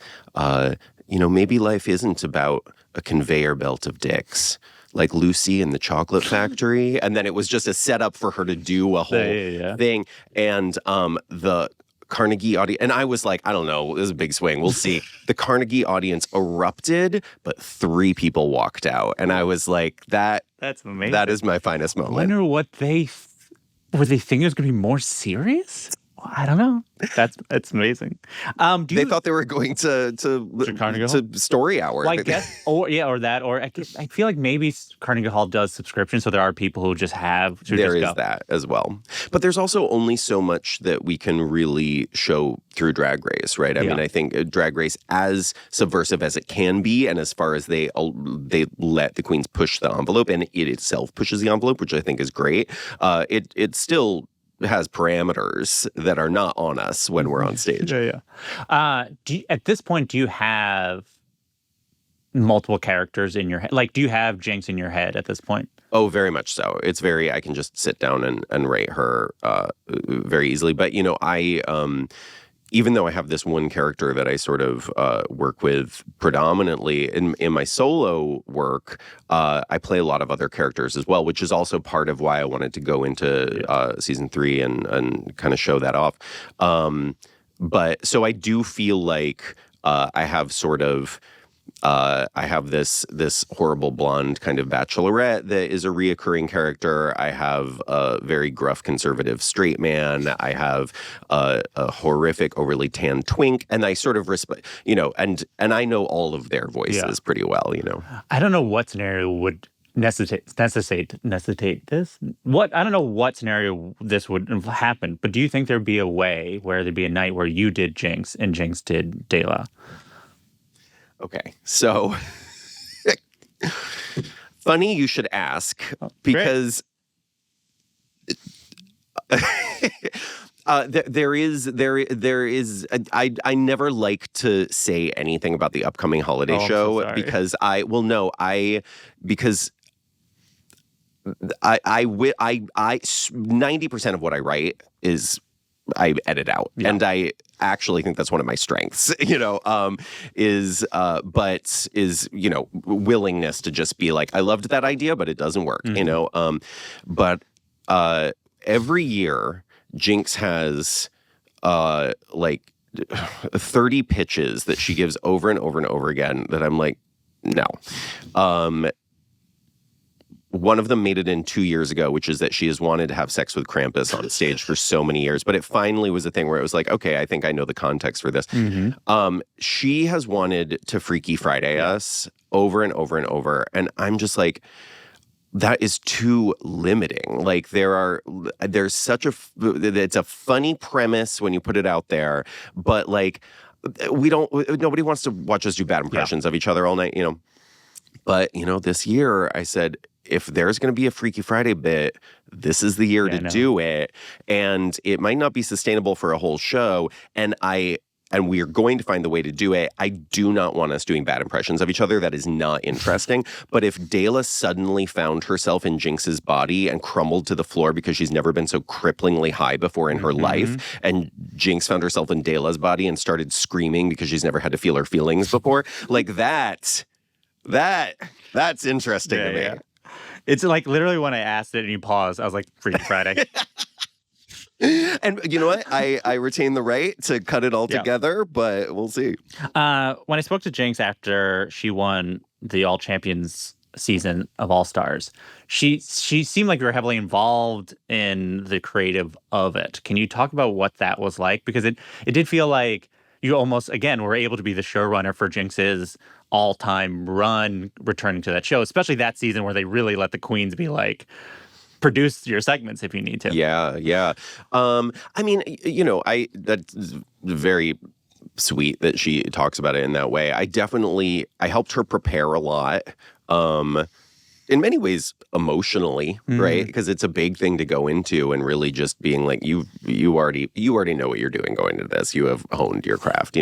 maybe life isn't about a conveyor belt of dicks. Like Lucy in the Chocolate Factory. And then it was just a setup for her to do a whole thing. And the Carnegie audience, and I was like, I don't know, this is a big swing. We'll see. The Carnegie audience erupted, but 3 people walked out. And I was like, that's amazing. That is my finest moment. I wonder what were they thinking it was going to be more serious? I don't know. It's amazing. They thought they were going to Story Hour. Well, I guess, or I feel like maybe Carnegie Hall does subscription, so there are people who just have. There is that as well, but there's also only so much that we can really show through Drag Race, right? I mean, I think Drag Race, as subversive as it can be, and as far as they let the queens push the envelope, and it itself pushes the envelope, which I think is great. It still has parameters that are not on us when we're on stage. At this point, do you have multiple characters in your head? Like, do you have Jinkx in your head at this point? Oh, very much so. It's I can just sit down and write her very easily. But, even though I have this one character that I sort of work with predominantly in my solo work, I play a lot of other characters as well, which is also part of why I wanted to go into season 3 and kind of show that off. But so I do feel like I have sort of I have this horrible blonde kind of bachelorette that is a reoccurring character. I have a very gruff conservative straight man. I have a horrific overly tan twink, and I sort of respect, and I know all of their voices pretty well. I don't know what scenario would necessitate this. I don't know what scenario this would happen, but do you think there'd be a way where there'd be a night where you did Jinkx and Jinkx did Dela? Okay, so funny you should ask because there is. I never like to say anything about the upcoming holiday show because 90% of what I write is I edit out, and I actually think that's one of my strengths. Willingness to just be like, I loved that idea, but it doesn't work. But every year, Jinkx has 30 pitches that she gives over and over and over again that I'm like, no. One of them made it in 2 years ago, which is that she has wanted to have sex with Krampus on stage for so many years. But it finally was a thing where it was like, okay, I think I know the context for this. She has wanted to Freaky Friday us over and over and over. And I'm just like, that is too limiting. Like there's such it's a funny premise when you put it out there, but like nobody wants to watch us do bad impressions of each other all night, But, this year I said, if there's going to be a Freaky Friday bit, this is the year to do it. And it might not be sustainable for a whole show. And we're going to find the way to do it. I do not want us doing bad impressions of each other. That is not interesting. But if Dela suddenly found herself in Jinx's body and crumbled to the floor because she's never been so cripplingly high before in her life, and Jinkx found herself in Dela's body and started screaming because she's never had to feel her feelings before, like that's interesting to me. Yeah. It's like literally when I asked it and you paused, I was like, Freaky Friday. And you know what? I retain the right to cut it all together, but we'll see. When I spoke to Jinkx after she won the All Champions season of All Stars, she seemed like you were heavily involved in the creative of it. Can you talk about what that was like? Because it did feel like you almost, again, were able to be the showrunner for Jinx's all-time run returning to that show, especially that season where they really let the queens be like, produce your segments if you need to. Yeah. I mean, that's very sweet that she talks about it in that way. I helped her prepare a lot. In many ways, emotionally, right? Because it's a big thing to go into, and really just being like, you already know what you're doing going into this. You have honed your craft,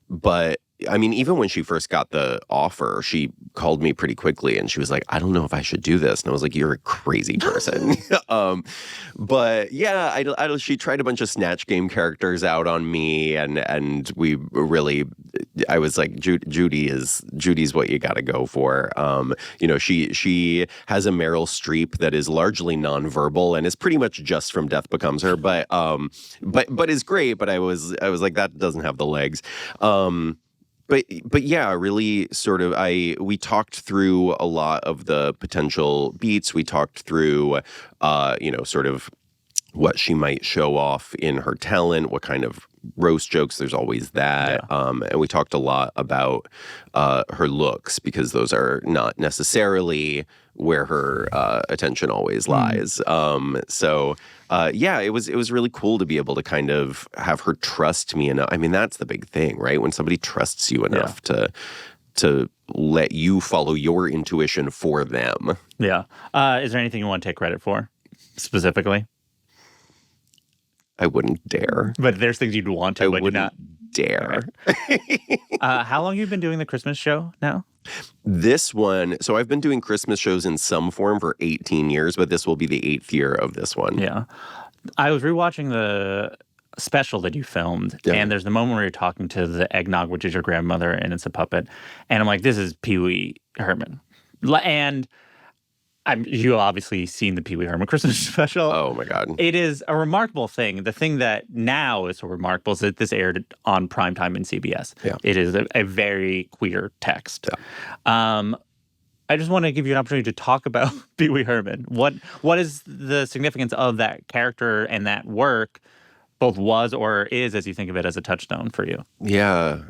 But I mean, even when she first got the offer, she called me pretty quickly, and she was like, "I don't know if I should do this." And I was like, "You're a crazy person." But yeah, she tried a bunch of Snatch Game characters out on me, and we really, I was like, Judy's what you got to go for. She has a Meryl Streep that is largely nonverbal and is pretty much just from Death Becomes Her, but is great. But I was like, that doesn't have the legs. But yeah, really sort of we talked through a lot of the potential beats. We talked through, sort of what she might show off in her talent, what kind of roast jokes. There's always that. Yeah. And we talked a lot about her looks, because those are not necessarily where her attention always lies. It was really cool to be able to kind of have her trust me enough. I mean, that's the big thing, right? When somebody trusts you enough to let you follow your intuition for them. Yeah. Is there anything you want to take credit for specifically? I wouldn't dare. But there's things you'd want to, but you're not. Dare. How long have you been doing the Christmas show now? This one, so I've been doing Christmas shows in some form for 18 years, but this will be the 8th year of this one. Yeah. I was rewatching the special that you filmed, and there's the moment where you're talking to the eggnog, which is your grandmother, and it's a puppet. And I'm like, this is Pee Wee Herman. And you obviously seen the Pee Wee Herman Christmas special. Oh my God. It is a remarkable thing. The thing that now is so remarkable is that this aired on primetime in CBS. Yeah. It is a very queer text. Yeah. I just want to give you an opportunity to talk about Pee Wee Herman. What is the significance of that character and that work, both was or is, as you think of it, as a touchstone for you? Yeah.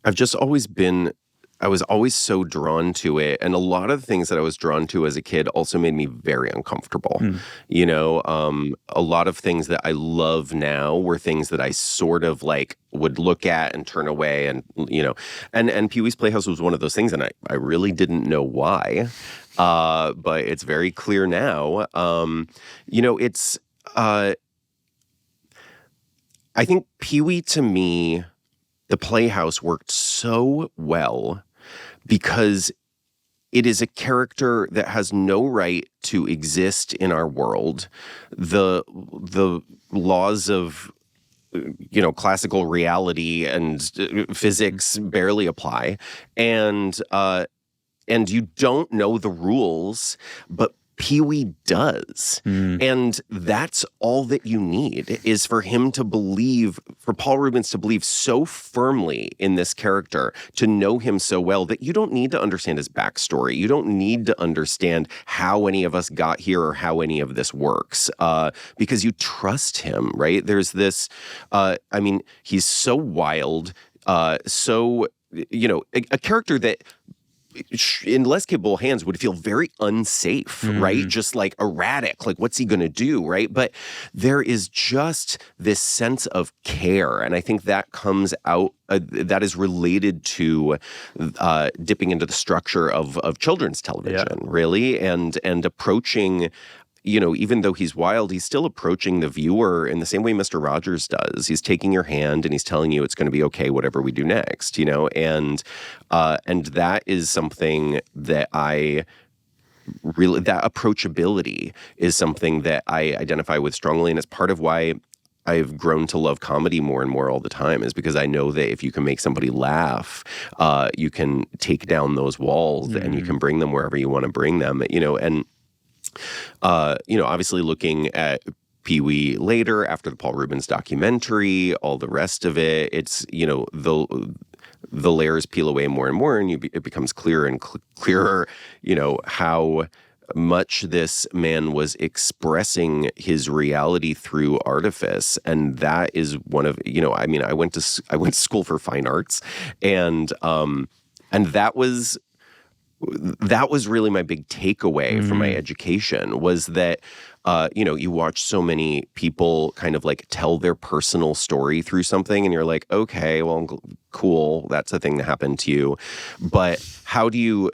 I've just always been... I was always so drawn to it. And a lot of the things that I was drawn to as a kid also made me very uncomfortable. A lot of things that I love now were things that I sort of like would look at and turn away. And, and Pee Wee's Playhouse was one of those things. And I really didn't know why. But it's very clear now. I think Pee Wee, to me, the Playhouse worked so well because it is a character that has no right to exist in our world. The laws of classical reality and physics barely apply, and you don't know the rules, but Pee Wee does. And that's all that you need, is for him to believe, for Paul Reubens to believe so firmly in this character, to know him so well that you don't need to understand his backstory. You don't need to understand how any of us got here or how any of this works, because you trust him, right? There's this, he's so wild, a character that in less capable hands would feel very unsafe, right? Just like erratic, like what's he going to do, right? But there is just this sense of care. And I think that comes out, that is related to dipping into the structure of children's television, really, and approaching... even though he's wild, he's still approaching the viewer in the same way Mr. Rogers does. He's taking your hand and he's telling you it's going to be okay, whatever we do next, and that is something that that approachability is something that I identify with strongly. And it's part of why I've grown to love comedy more and more all the time, is because I know that if you can make somebody laugh, you can take down those walls and you can bring them wherever you want to bring them, and obviously looking at Pee Wee later, after the Paul Reubens documentary, all the rest of it, it's, the layers peel away more and more, and it becomes clearer and clearer, how much this man was expressing his reality through artifice. And that is one of, I went to school for fine arts, and that was that was really my big takeaway from my education was that, you watch so many people kind of like tell their personal story through something and you're like, okay, well, cool. That's a thing that happened to you. But how do you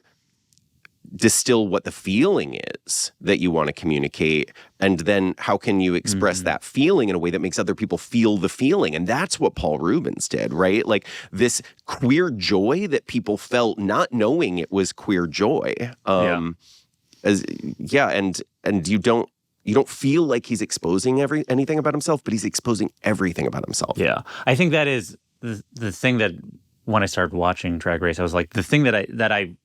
distill what the feeling is that you want to communicate, and then how can you express that feeling in a way that makes other people feel the feeling? And that's what Paul Rubens did, right? Like this queer joy that people felt not knowing it was queer joy. And you don't feel like he's exposing anything about himself, but he's exposing everything about himself. Yeah. I think that is the thing that when I started watching Drag Race, I was like, the thing that I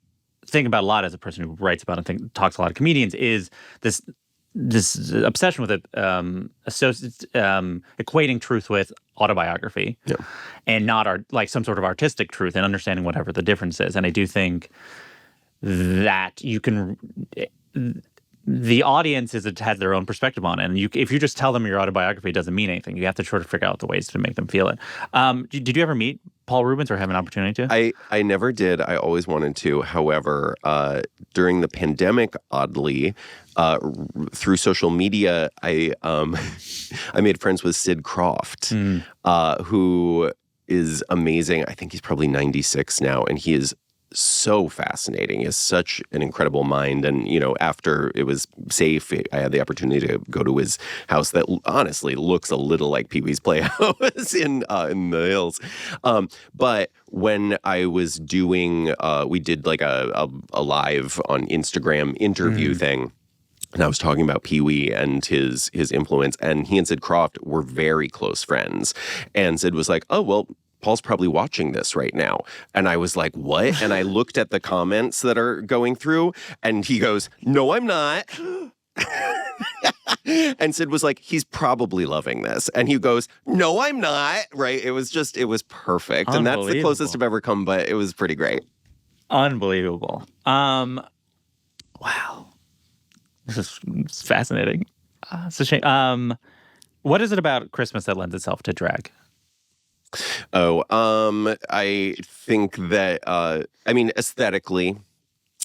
think about a lot as a person who writes about and talks to a lot of comedians is this obsession with equating truth with autobiography, and not some sort of artistic truth, and understanding whatever the difference is. And I do think that you can. The audience has their own perspective on it, and if you just tell them your autobiography, it doesn't mean anything. You have to sort of figure out the ways to make them feel it. Did you ever meet Paul Rubens or have an opportunity to? I never did. I always wanted to. However, during the pandemic, oddly, through social media, I made friends with Sid Croft, who is amazing. I think he's probably 96 now, and he is so fascinating. He has such an incredible mind. And, after it was safe, I had the opportunity to go to his house that honestly looks a little like Pee-wee's Playhouse in the hills. But when I was doing, we did like a live on Instagram interview thing. And I was talking about Pee-wee and his influence. And he and Sid Croft were very close friends. And Sid was like, oh, well, Paul's probably watching this right now. And I was like, what? And I looked at the comments that are going through, and he goes, no, I'm not. And Sid was like, he's probably loving this. And he goes, no, I'm not. Right? It was perfect. And that's the closest I've ever come, but it was pretty great. Unbelievable. Wow. This is fascinating. It's a shame. What is it about Christmas that lends itself to drag? I think that, aesthetically,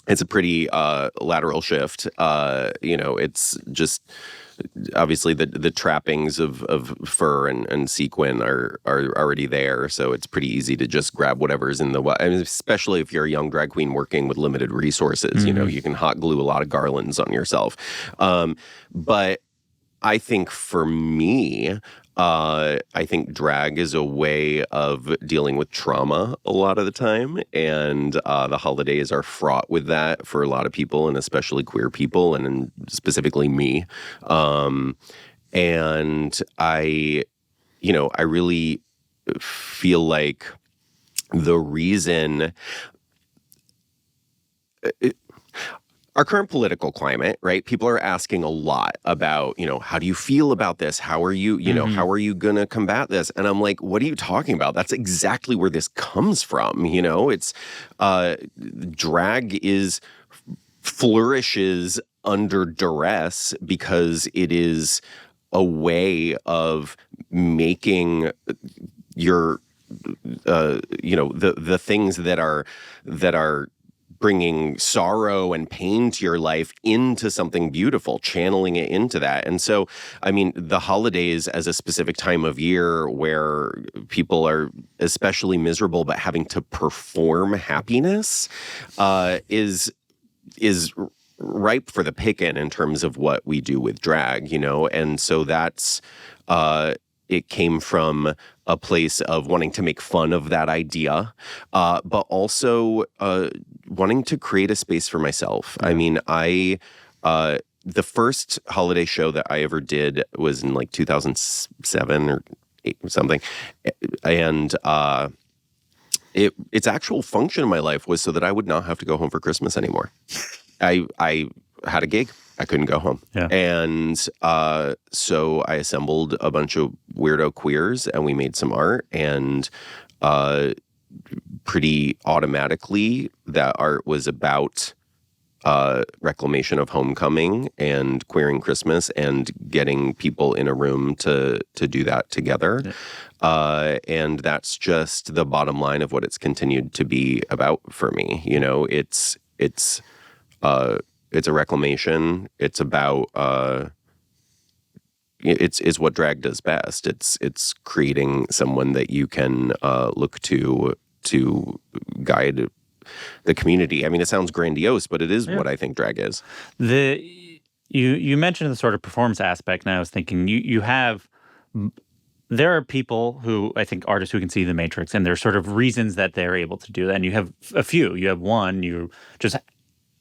it's a pretty lateral shift. It's just obviously the trappings of fur and sequin are already there, so it's pretty easy to just grab whatever's in especially if you're a young drag queen working with limited resources. You can hot glue a lot of garlands on yourself. But I think for me, I think drag is a way of dealing with trauma a lot of the time, and the holidays are fraught with that for a lot of people, and especially queer people, and specifically me. And I really feel like the reason our current political climate, right? People are asking a lot about, how do you feel about this? How are you, how are you going to combat this? And I'm like, what are you talking about? That's exactly where this comes from. It's drag flourishes under duress because it is a way of making your, the things that are bringing sorrow and pain to your life into something beautiful, channeling it into that. And so, the holidays as a specific time of year where people are especially miserable but having to perform happiness is ripe for the picking in terms of what we do with drag, And so that's it came from a place of wanting to make fun of that idea, but also wanting to create a space for myself. The first holiday show that I ever did was in like 2007 or 8 or something. And its actual function in my life was so that I would not have to go home for Christmas anymore. I had a gig. I couldn't go home. Yeah. And so I assembled a bunch of weirdo queers and we made some art, and pretty automatically that art was about reclamation of homecoming and queering Christmas and getting people in a room to do that together. Yeah. And that's just the bottom line of what it's continued to be about for me. it's a reclamation. It's about it's what drag does best. It's creating someone that you can look to guide the community. I mean, it sounds grandiose, but it is what I think drag is. You mentioned the sort of performance aspect, and I was thinking there are people who, I think, artists who can see the matrix, and there's sort of reasons that they're able to do that. And you have a few. You have one, you just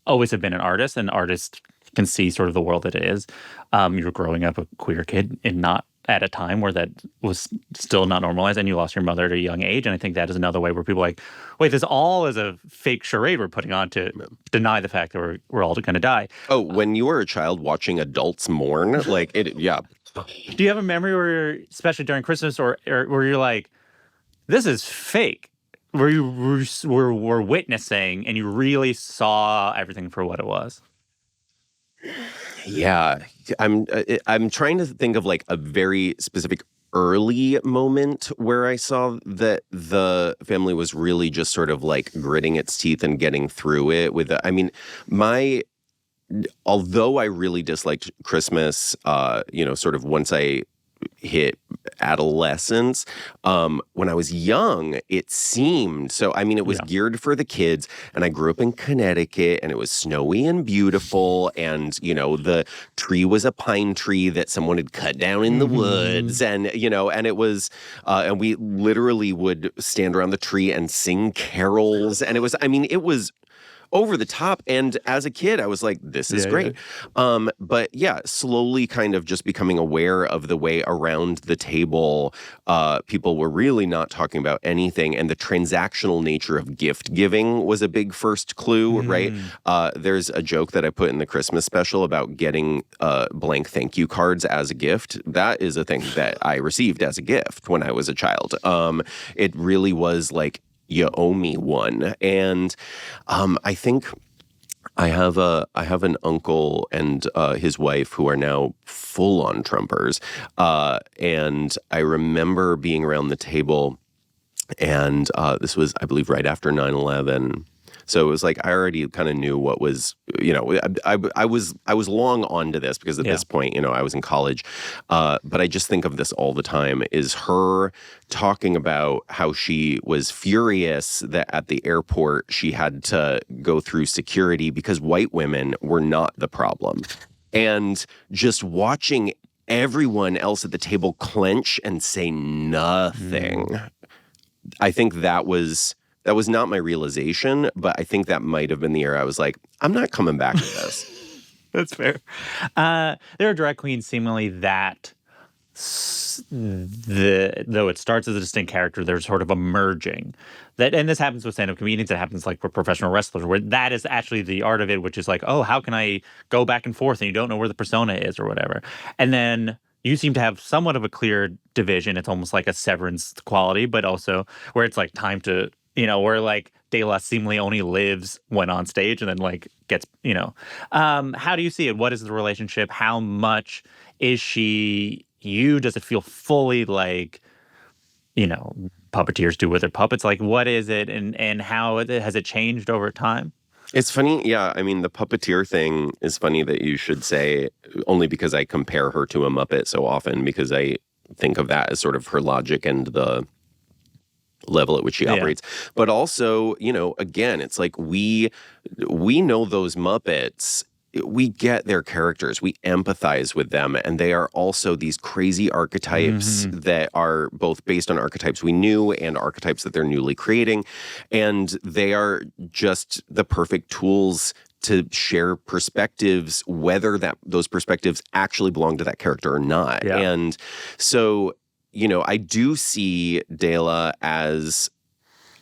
always have been an artist, and artists can see sort of the world that it is. You were growing up a queer kid and not at a time where that was still not normalized, and you lost your mother at a young age. And I think that is another way where people are like, wait, this all is a fake charade we're putting on to deny the fact that we're all going to die. Oh, when you were a child watching adults mourn, like it, yeah. Do you have a memory where, especially during Christmas, or where you're like, this is fake? Where you were witnessing and you really saw everything for what it was? Yeah, I'm trying to think of like a very specific early moment where I saw that the family was really just sort of like gritting its teeth and getting through it with, I mean, although I really disliked Christmas, sort of once I hit adolescence, when I was young, it seemed so. I mean, it was geared for the kids, and I grew up in Connecticut, and it was snowy and beautiful, and the tree was a pine tree that someone had cut down in the woods, and and it was, and we literally would stand around the tree and sing carols, and it was over the top. And as a kid, I was like, this is great. Yeah. But yeah, slowly kind of just becoming aware of the way around the table, people were really not talking about anything. And the transactional nature of gift giving was a big first clue, right? There's a joke that I put in the Christmas special about getting blank thank you cards as a gift. That is a thing that I received as a gift when I was a child. It really was like, you owe me one. And I think I have an uncle and his wife who are now full-on Trumpers. And I remember being around the table, and this was, I believe, right after 9/11. So it was like I already kind of knew what was, I was long on to this because at this point, I was in college. But I just think of this all the time, is her talking about how she was furious that at the airport she had to go through security because white women were not the problem. And just watching everyone else at the table clench and say nothing. I think that was not my realization, but I think that might have been the year I was like, I'm not coming back to this. That's fair. There are drag queens seemingly that, though it starts as a distinct character, there's sort of a merging. And this happens with stand-up comedians. It happens like with professional wrestlers, where that is actually the art of it, which is like, oh, how can I go back and forth and you don't know where the persona is or whatever. And then you seem to have somewhat of a clear division. It's almost like a severance quality, but also where it's like time to, where like Dela seemingly only lives when on stage and then like gets, how do you see it? What is the relationship? How much is she you? Does it feel fully like, puppeteers do with their puppets? Like, what is it, and how has it changed over time? It's funny. Yeah. I mean, the puppeteer thing is funny that you should say, only because I compare her to a Muppet so often, because I think of that as sort of her logic and the level at which she operates. But also, again, it's like we know those Muppets. We get their characters. We empathize with them. And they are also these crazy archetypes that are both based on archetypes we knew and archetypes that they're newly creating. And they are just the perfect tools to share perspectives, whether those perspectives actually belong to that character or not. Yeah. And so, I do see Dela as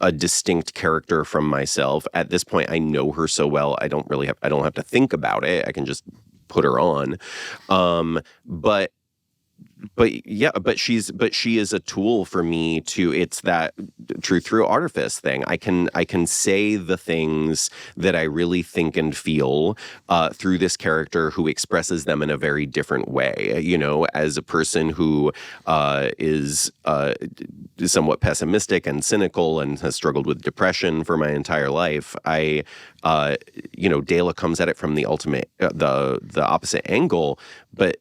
a distinct character from myself. At this point, I know her so well, I don't have to think about it. I can just put her on. But but she is a tool for me to, it's that truth through artifice thing. I can say the things that I really think and feel through this character who expresses them in a very different way. You know, as a person who is somewhat pessimistic and cynical and has struggled with depression for my entire life, Dela comes at it from the the opposite angle, but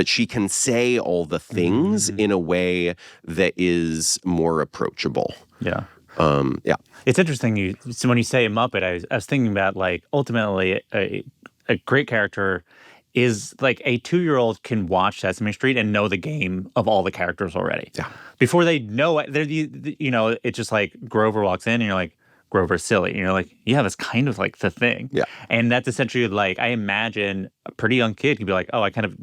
she can say all the things in a way that is more approachable. Yeah. Yeah. It's interesting so when you say a Muppet, I was thinking about, like, ultimately a great character is like a 2-year-old can watch Sesame Street and know the game of all the characters already. Yeah. Before they know it, it's just like Grover walks in and you're like, Grover's silly. And you're like, yeah, that's kind of like the thing. Yeah. And that's essentially, like, I imagine a pretty young kid could be like, oh, I kind of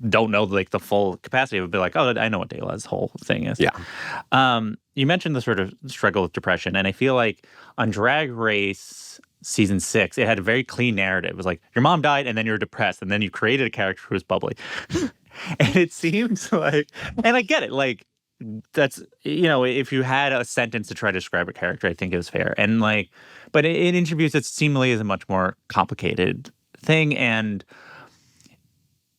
don't know, like, the full capacity. It would be like, oh, I know what Dela's whole thing is. Yeah. You mentioned the sort of struggle with depression, and I feel like on Drag Race season 6, it had a very clean narrative. It was like, your mom died, and then you're depressed, and then you created a character who was bubbly. And it seems like, and I get it, like, that's, if you had a sentence to try to describe a character, I think it was fair. And, like, but in interviews, it seemingly is a much more complicated thing. And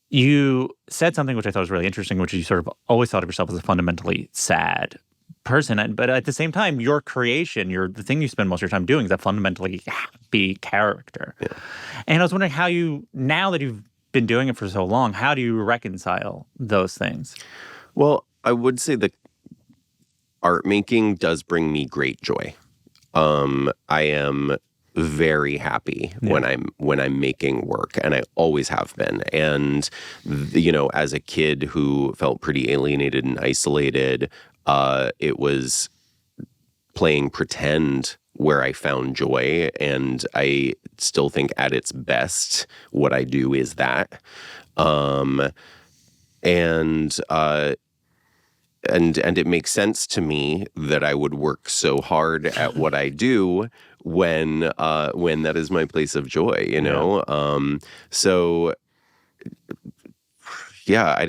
you said something which I thought was really interesting, which is you sort of always thought of yourself as a fundamentally sad person. But at the same time, your creation, the thing you spend most of your time doing is a fundamentally happy character. Yeah. And I was wondering how now that you've been doing it for so long, how do you reconcile those things? Well, I would say that art making does bring me great joy. I am very happy when I'm making work, and I always have been. And as a kid who felt pretty alienated and isolated, it was playing pretend where I found joy, and I still think at its best what I do is that. And it makes sense to me that I would work so hard at what I do when that is my place of joy, Yeah. So yeah,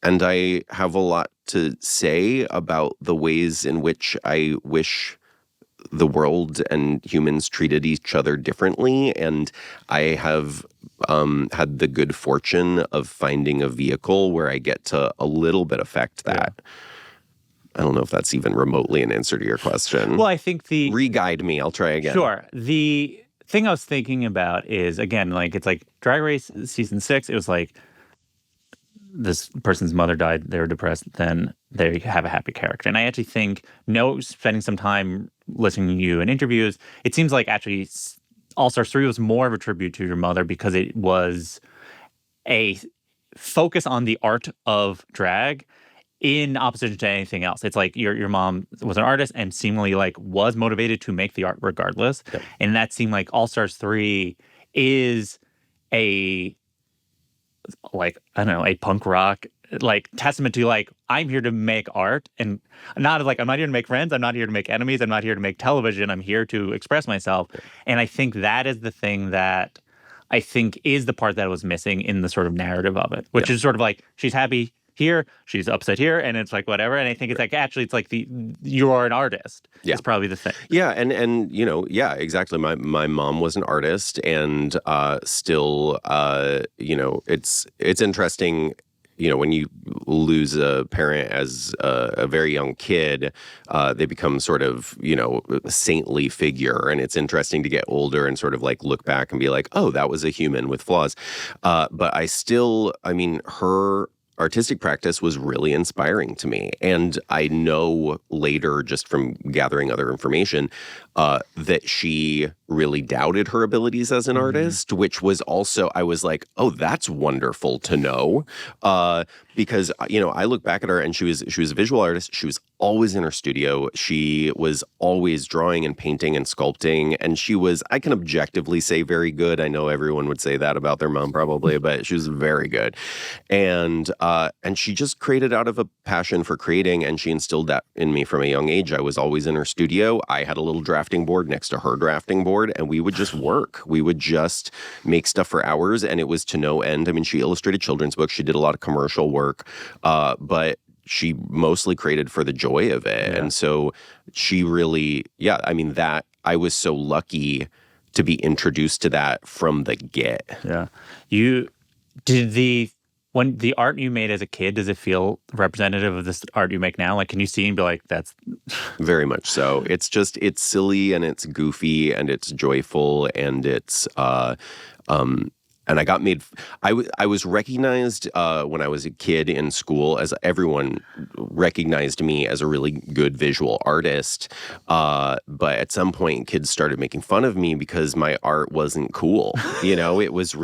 and I have a lot to say about the ways in which I wish the world and humans treated each other differently, and I have had the good fortune of finding a vehicle where I get to a little bit affect that. Yeah. I don't know if that's even remotely an answer to your question. Well, I think re-guide me. I'll try again. Sure. The thing I was thinking about is, again, like, it's like Drag Race season 6. It was like this person's mother died. They were depressed. Then they have a happy character. And I actually think, spending some time listening to you in interviews, it seems like actually All-Stars 3 was more of a tribute to your mother because it was a focus on the art of drag in opposition to anything else. It's like your mom was an artist and seemingly, like, was motivated to make the art regardless. Yep. And that seemed like All-Stars 3 is a, like, I don't know, a punk rock, like, testament to, like, I'm here to make art, and not like, I'm not here to make friends, I'm not here to make enemies, I'm not here to make television, I'm here to express myself. Yeah. And I think that is the thing that I think is the part that was missing in the sort of narrative of it, which is sort of like, she's happy here, she's upset here, and it's like whatever. And I think it's like, actually, it's like you are an artist. Yeah. Is probably the thing. Yeah, and yeah, exactly. My mom was an artist, and still, it's interesting. When you lose a parent as a very young kid, they become sort of, a saintly figure. And it's interesting to get older and sort of, like, look back and be like, oh, that was a human with flaws. But her artistic practice was really inspiring to me. And I know later, just from gathering other information, that she really doubted her abilities as an artist, which was also, I was like, oh, that's wonderful to know. Because, I look back at her, and she was a visual artist. She was always in her studio. She was always drawing and painting and sculpting. And she was, I can objectively say, very good. I know everyone would say that about their mom probably, but she was very good. And she just created out of a passion for creating, and she instilled that in me from a young age. I was always in her studio. I had a little drafting board next to her drafting board. board and we would just work. We would just make stuff for hours, and it was to no end. I mean, she illustrated children's books. She did a lot of commercial work, but she mostly created for the joy of it. Yeah. And so she really, I mean, that I was so lucky to be introduced to that from the get. Yeah. When the art you made as a kid, does it feel representative of this art you make now? Like, can you see and be like, that's... Very much so. It's silly and it's goofy and it's joyful and it's, and I was recognized when I was a kid in school, as everyone recognized me as a really good visual artist. But at some point, kids started making fun of me because my art wasn't cool. It was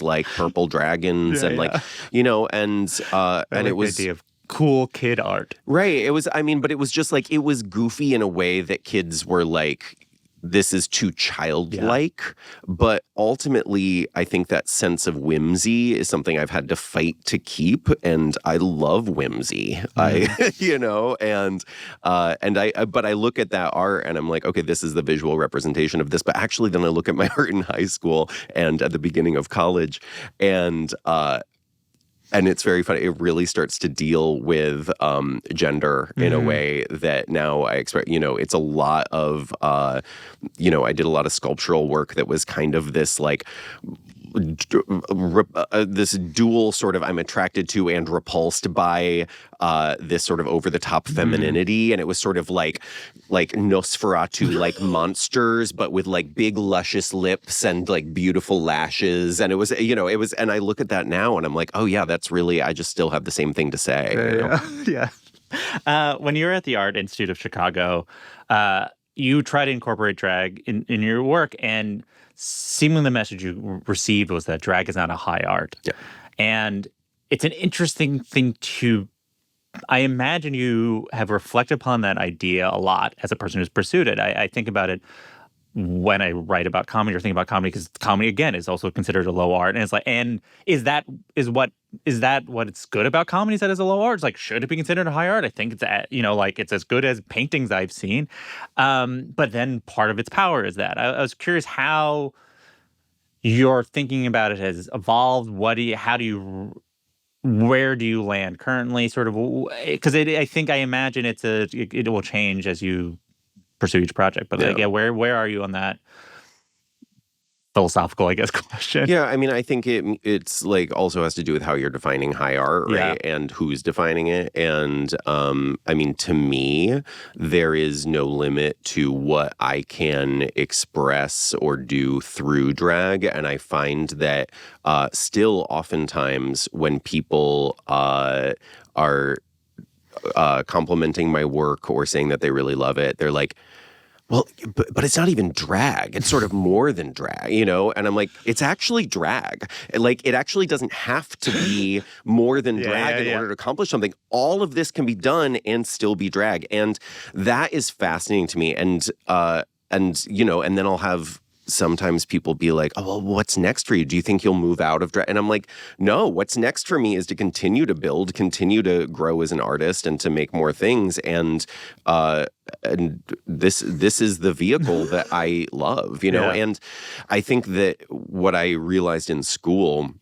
like purple dragons and like, and it was the idea of cool kid art. Right. It was, but it was just like, it was goofy in a way that kids were like, this is too childlike. Yeah. But ultimately, I think that sense of whimsy is something I've had to fight to keep. And I love whimsy. But I look at that art and I'm like, okay, this is the visual representation of this. But actually, then I look at my art in high school and at the beginning of college, and it's very funny. It really starts to deal with gender in a way that now I expect, it's a lot of, I did a lot of sculptural work that was kind of this like, this dual sort of I'm attracted to and repulsed by this sort of over-the-top femininity. And it was sort of like Nosferatu, like monsters, but with like big luscious lips and like beautiful lashes. And it was, and I look at that now and I'm like, oh yeah, that's really, I just still have the same thing to say. Yeah. When you were at the Art Institute of Chicago, you try to incorporate drag in your work, and seemingly the message you received was that drag is not a high art. Yeah. And it's an interesting thing I imagine you have reflected upon that idea a lot as a person who's pursued it. I think about it when I write about comedy or think about comedy, because comedy, again, is also considered a low art. And it's like, and is that what it's good about comedy, is that it's a low art? It's like, should it be considered a high art? I think it's, like it's as good as paintings I've seen. But then part of its power is that. I was curious how your thinking about it has evolved. Where do you land currently? Sort of, because I imagine it will change as you pursue each project. But where are you on that philosophical, I guess, question? Yeah, I think it's like also has to do with how you're defining high art, right? Yeah. And who's defining it. And to me, there is no limit to what I can express or do through drag. And I find that still oftentimes when people are complimenting my work or saying that they really love it, they're like, well, but it's not even drag. It's sort of more than drag, And I'm like, it's actually drag. Like, it actually doesn't have to be more than drag in order to accomplish something. All of this can be done and still be drag. And that is fascinating to me. And then I'll have sometimes people be like, oh, well, what's next for you? Do you think you'll move out of drag? And I'm like, no, what's next for me is to continue to build, continue to grow as an artist and to make more things. And this is the vehicle that I love, And I think that what I realized in school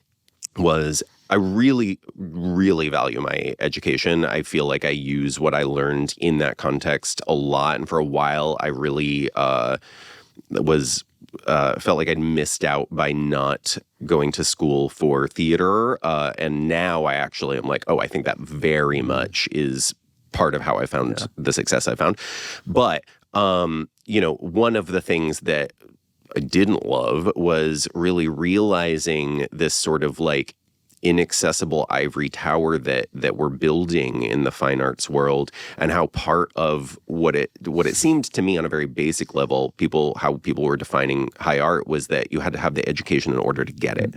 was I really, really value my education. I feel like I use what I learned in that context a lot. And for a while, I really felt like I'd missed out by not going to school for theater. And now I actually am like, oh, I think that very much is part of how I found the success I found. But, one of the things that I didn't love was really realizing this sort of like inaccessible ivory tower that we're building in the fine arts world, and how part of what it seemed to me on a very basic level, how people were defining high art was that you had to have the education in order to get it,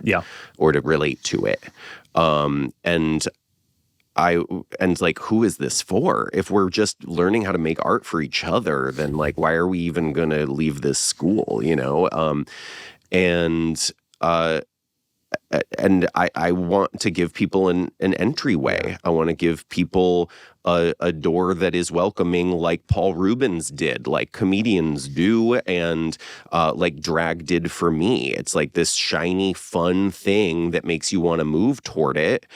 or to relate to it. And like, who is this for? If we're just learning how to make art for each other, then like, why are we even gonna leave this school? and I want to give people an entryway. Yeah. I want to give people a door that is welcoming, like Paul Rubens did, like comedians do, and like drag did for me. It's like this shiny, fun thing that makes you want to move toward it.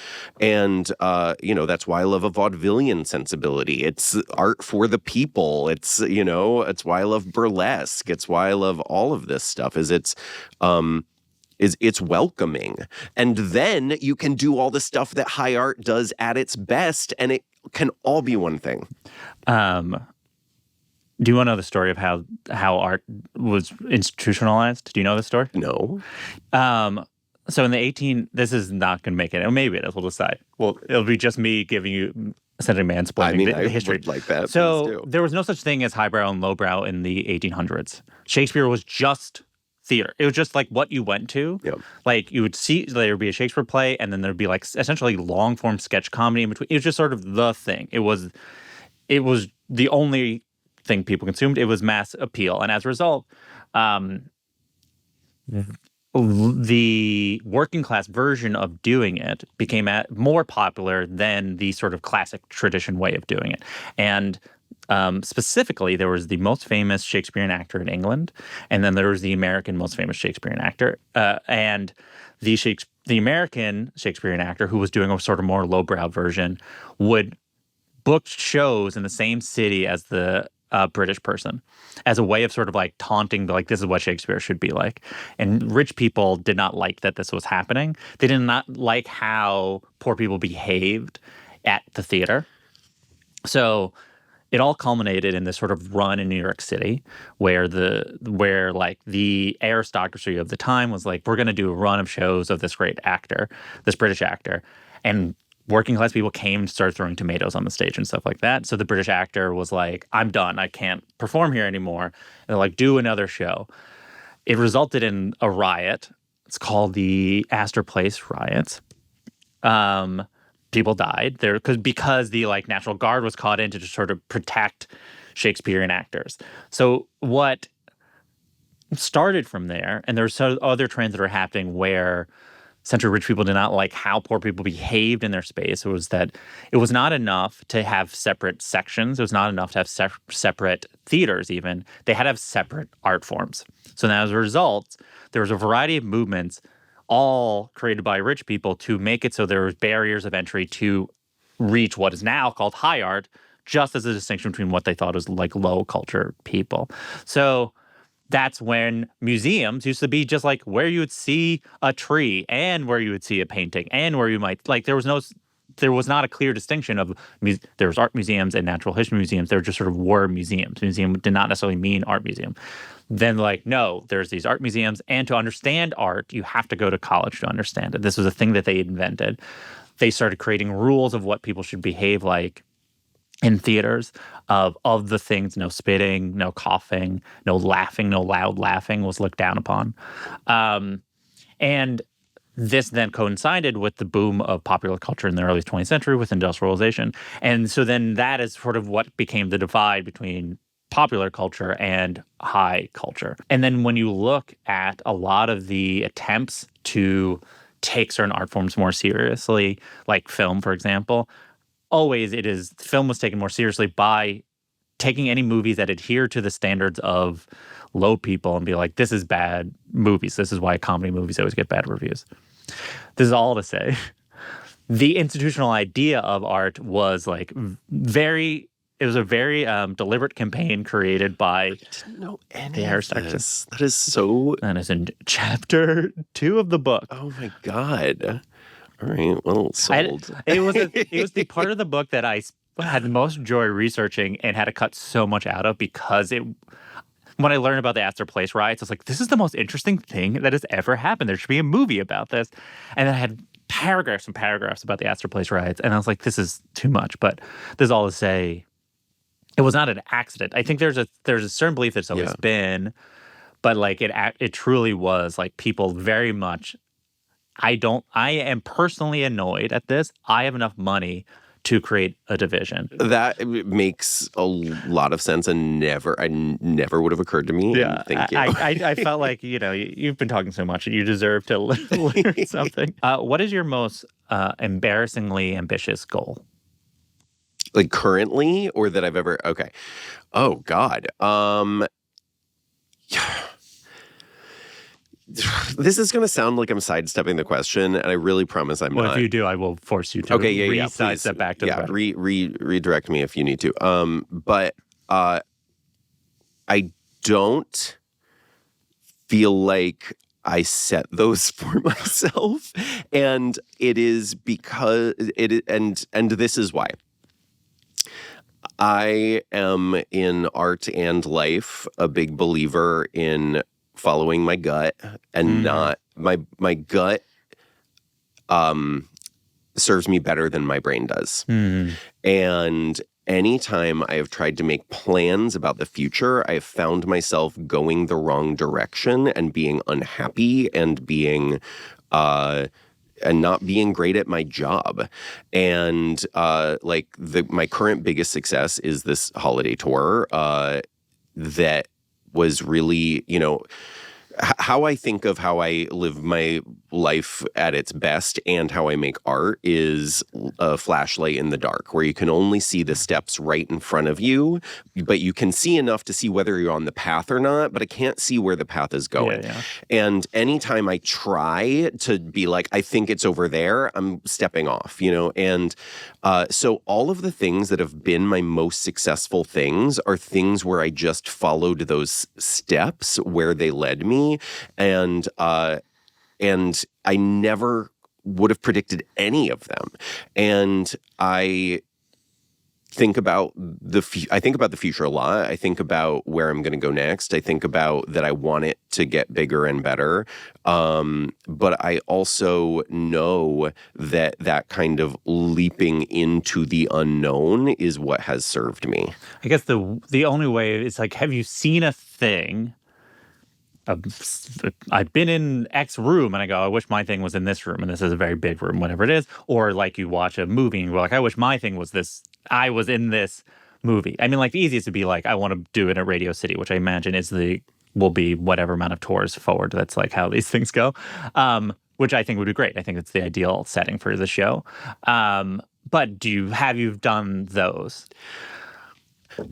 And, that's why I love a vaudevillian sensibility. It's art for the people. It's, it's why I love burlesque. It's why I love all of this stuff, is it's welcoming. And then you can do all the stuff that high art does at its best, and it can all be one thing. Do you want to know the story of how art was institutionalized? Do you know the story? No. So in the this is not going to make it. Or maybe it is. We'll decide. Well, it'll be just me giving you essentially mansplaining the history. Would like that. So there was no such thing as highbrow and lowbrow in the 1800s. Shakespeare was just theater. It was just like what you went to. Yep. Like you would see there would be a Shakespeare play, and then there'd be like essentially long form sketch comedy in between. It was just sort of the thing. It was the only thing people consumed. It was mass appeal, and as a result, the working class version of doing it became more popular than the sort of classic tradition way of doing it. And specifically, there was the most famous Shakespearean actor in England, and then there was the American most famous Shakespearean actor. And the American Shakespearean actor, who was doing a sort of more lowbrow version, would book shows in the same city as the British person, as a way of sort of like taunting, like, this is what Shakespeare should be like. And rich people did not like that this was happening. They did not like how poor people behaved at the theater. So it all culminated in this sort of run in New York City where like the aristocracy of the time was like, we're going to do a run of shows of this great actor, this British actor. And working class people came and started throwing tomatoes on the stage and stuff like that. So the British actor was like, I'm done. I can't perform here anymore. And they're like, do another show. It resulted in a riot. It's called the Astor Place riots. People died there because the like National Guard was caught in to just sort of protect Shakespearean actors. So what started from there, and there's other trends that are happening where essentially rich people did not like how poor people behaved in their space. It was that it was not enough to have separate sections. It was not enough to have separate theaters even. They had to have separate art forms. So now as a result, there was a variety of movements all created by rich people to make it so there was barriers of entry to reach what is now called high art, just as a distinction between what they thought was like low culture people. So that's when museums used to be just like where you would see a tree and where you would see a painting and where you might, like, there was not a clear distinction of there was art museums and natural history museums. There just sort of were museums. Museum did not necessarily mean art museum. Then like, no, there's these art museums, and to understand art, you have to go to college to understand it. This was a thing that they invented. They started creating rules of what people should behave like in theaters, of the things: no spitting, no coughing, no laughing, no loud laughing was looked down upon. And this then coincided with the boom of popular culture in the early 20th century with industrialization. And so then that is sort of what became the divide between popular culture and high culture. And then when you look at a lot of the attempts to take certain art forms more seriously, like film, for example, always film was taken more seriously by taking any movies that adhere to the standards of low people and be like, this is bad movies. This is why comedy movies always get bad reviews. This is all to say, the institutional idea of art was like it was a very deliberate campaign created by didn't know any the aristocracy. That is so... And it's in chapter 2 of the book. Oh my God. All right, well, sold. It was the part of the book that I had the most joy researching and had to cut so much out of, because when I learned about the Astor Place riots, I was like, this is the most interesting thing that has ever happened. There should be a movie about this. And then I had paragraphs and paragraphs about the Astor Place riots, and I was like, this is too much. But this is all to say, it was not an accident. I think there's a certain belief that's always been, but like it truly was like people very much. I am personally annoyed at this. I have enough money to create a division. That makes a lot of sense, and I never would have occurred to me. Yeah, Thank you. I felt like, you've been talking so much, you deserve to learn something. What is your most embarrassingly ambitious goal? Like currently, or that I've ever? Okay. Oh God. This is going to sound like I'm sidestepping the question, and I really promise I'm not. Well, if you do, I will force you to please. back to the question. Redirect me if you need to. But I don't feel like I set those for myself, and it is because and this is why. I am in art and life a big believer in following my gut and not my gut serves me better than my brain does. And anytime I have tried to make plans about the future, I have found myself going the wrong direction and being unhappy and being and not being great at my job. And my current biggest success is this holiday tour that was really, how I think of how I live my life at its best and how I make art is a flashlight in the dark, where you can only see the steps right in front of you, but you can see enough to see whether you're on the path or not, but I can't see where the path is going. Yeah. And anytime I try to be like, I think it's over there, I'm stepping off, And so all of the things that have been my most successful things are things where I just followed those steps where they led me. And I never would have predicted any of them. And I think about the future a lot. I think about where I'm going to go next. I think about that I want it to get bigger and better. But I also know that kind of leaping into the unknown is what has served me. I guess the only way is like, have you seen a thing? I've been in X room and I go, I wish my thing was in this room, and this is a very big room, whatever it is. Or like you watch a movie and you're like, I wish my thing was this. I was in this movie. I mean, like the easiest would be like, I want to do it at Radio City, which I imagine will be whatever amount of tours forward. That's like how these things go, which I think would be great. I think it's the ideal setting for the show. But have you done those?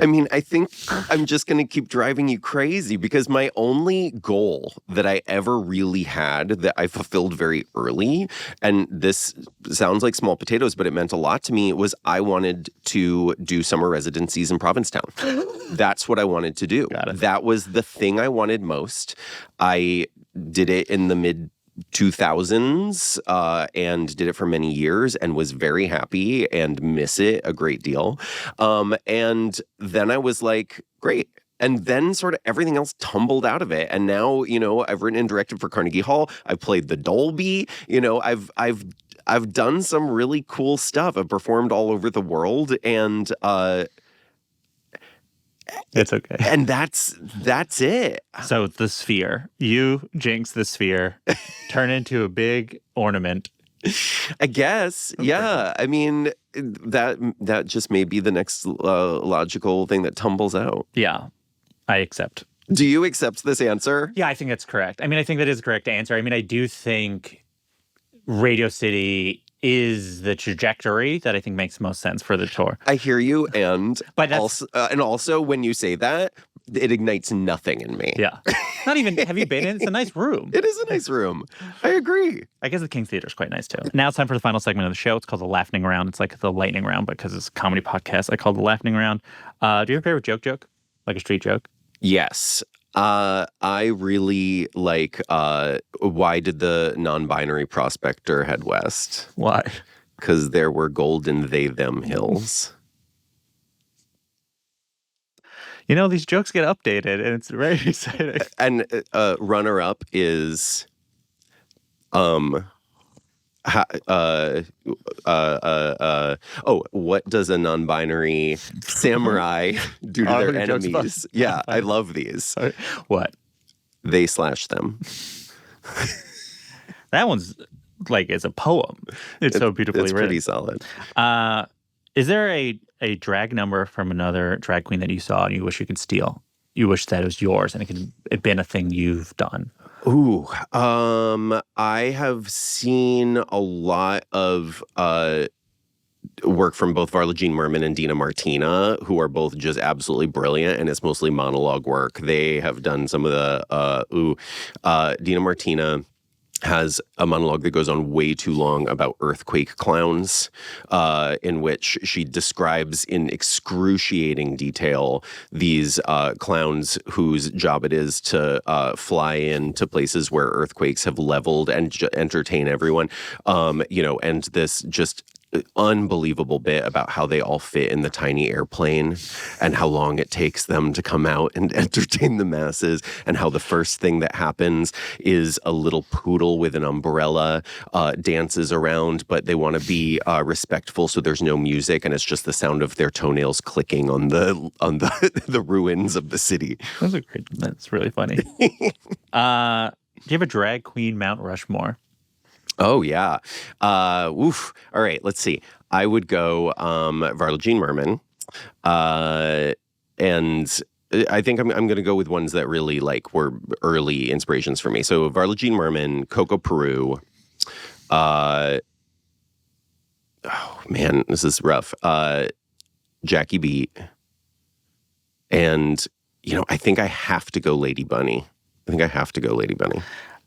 I mean, I think I'm just going to keep driving you crazy, because my only goal that I ever really had that I fulfilled very early, and this sounds like small potatoes, but it meant a lot to me, was I wanted to do summer residencies in Provincetown. That's what I wanted to do. Got it. That was the thing I wanted most. I did it in the mid 2000s and did it for many years and was very happy and miss it a great deal. And then I was like, great. And then sort of everything else tumbled out of it. And now, I've written and directed for Carnegie Hall. I've played the Dolby. I've done some really cool stuff. I've performed all over the world, and it's okay. And that's it. So the sphere, you jinx the sphere, turn into a big ornament. I guess, yeah. I mean, that just may be the next logical thing that tumbles out. Yeah, I accept. Do you accept this answer? Yeah, I think that's correct. I mean, I think that is the correct answer. I mean, I do think Radio City is the trajectory that I think makes most sense for the tour. I hear you, and also when you say that, it ignites nothing in me. Yeah. Not even, have you been in? It's a nice room. It is a nice room. I agree. I guess the King's Theater is quite nice too. Now it's time for the final segment of the show. It's called the Laughening Round. It's like the lightning round, but because it's a comedy podcast, I call it the Laughening Round. Do you have a favorite joke? Like a street joke? Yes. I really like, why did the non-binary prospector head west? Why? Because there were golden they-them hills. These jokes get updated, and it's very exciting. And runner-up is, what does a non-binary samurai do to their enemies? Yeah, I love these. What? They slash them. That one's like, it's a poem. It's so beautifully written. It's pretty solid. Is there a drag number from another drag queen that you saw and you wish you could steal? You wish that it was yours and it could have been a thing you've done? Ooh, I have seen a lot of work from both Varla Jean Merman and Dina Martina, who are both just absolutely brilliant, and it's mostly monologue work. They have done some of the Dina Martina has a monologue that goes on way too long about earthquake clowns, in which she describes in excruciating detail these clowns whose job it is to fly into places where earthquakes have leveled and entertain everyone. And this just unbelievable bit about how they all fit in the tiny airplane and how long it takes them to come out and entertain the masses, and how the first thing that happens is a little poodle with an umbrella dances around, but they want to be respectful, so there's no music and it's just the sound of their toenails clicking on the ruins of the city. Those are great. That's really funny. Do you have a drag queen Mount Rushmore? Oh, yeah. All right, let's see. I would go Varla Jean Merman. And I think I'm going to go with ones that really were early inspirations for me. So Varla Jean Merman, Coco Peru. Oh, man, this is rough. Jackie Beat. And, I think I have to go Lady Bunny.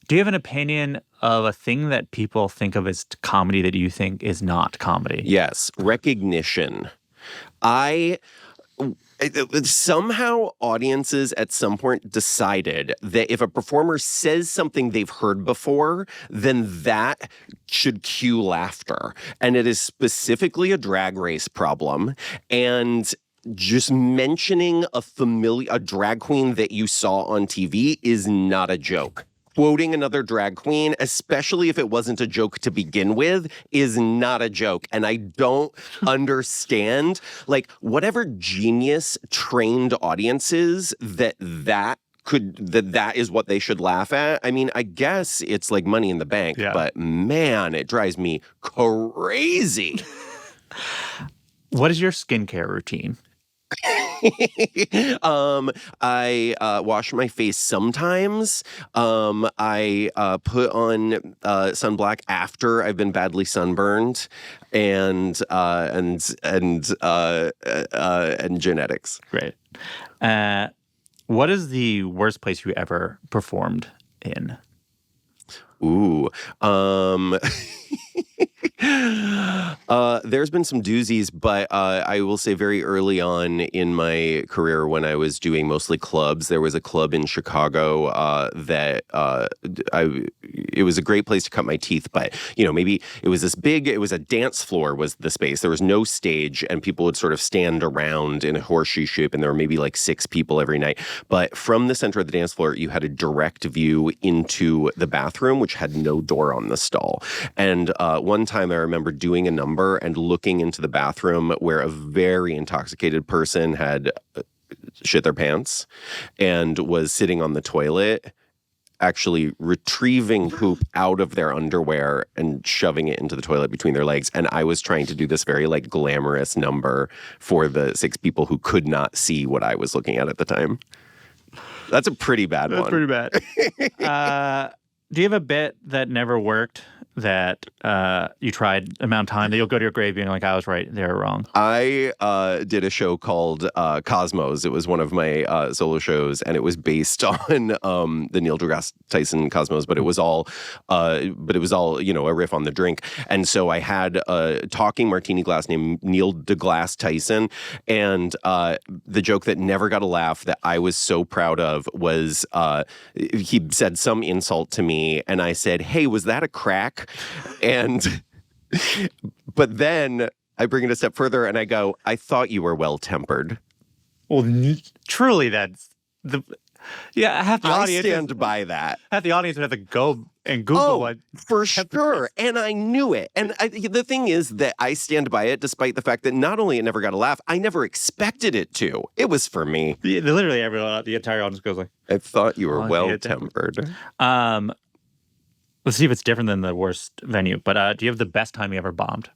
Do you have an opinion of a thing that people think of as comedy that you think is not comedy? Yes, recognition. Somehow audiences at some point decided that if a performer says something they've heard before, then that should cue laughter. And it is specifically a Drag Race problem. And just mentioning a drag queen that you saw on TV is not a joke. Quoting another drag queen, especially if it wasn't a joke to begin with, is not a joke. And I don't understand, whatever genius trained audiences that is what they should laugh at. I mean, I guess it's like Money in the Bank, but man, it drives me crazy. What is your skincare routine? I wash my face sometimes. I put on sunblock after I've been badly sunburned, and genetics. Great. What is the worst place you ever performed in? Ooh. There's been some doozies, but I will say very early on in my career when I was doing mostly clubs, there was a club in Chicago that it was a great place to cut my teeth, but maybe it was it was a dance floor was the space. There was no stage and people would sort of stand around in a horseshoe shape, and there were maybe 6 people every night. But from the center of the dance floor, you had a direct view into the bathroom, which had no door on the stall. And one time I remember doing a number and looking into the bathroom where a very intoxicated person had shit their pants and was sitting on the toilet, actually retrieving poop out of their underwear and shoving it into the toilet between their legs. And I was trying to do this very glamorous number for the 6 people who could not see what I was looking at the time. That's a pretty bad one. That's pretty bad. Do you have a bit that never worked that you tried amount of time that you'll go to your grave being like, I was right, they were wrong? I did a show called Cosmos. It was one of my solo shows, and it was based on the Neil deGrasse Tyson Cosmos, but it was all a riff on the drink. And so I had a talking martini glass named Neil deGrasse Tyson, and the joke that never got a laugh that I was so proud of was he said some insult to me, and I said, "Hey, was that a crack?" But then I bring it a step further and I go, "I thought you were well-tempered." Well, truly, that's half the audience. I stand by that. Half the audience would have to go and Google it. For sure. And I knew it. And the thing is that I stand by it despite the fact that not only it never got a laugh, I never expected it to. It was for me. Literally everyone, the entire audience goes like, "I thought you were well-tempered." Let's see if it's different than the worst venue. But do you have the best time you ever bombed?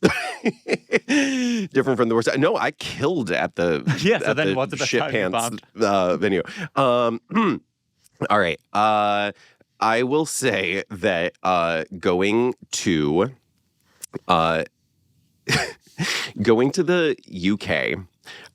Different from the worst. No, I killed at the Yeah, so at then the what's the best shit time you pants bombed? venue. All right. I will say that going to the UK,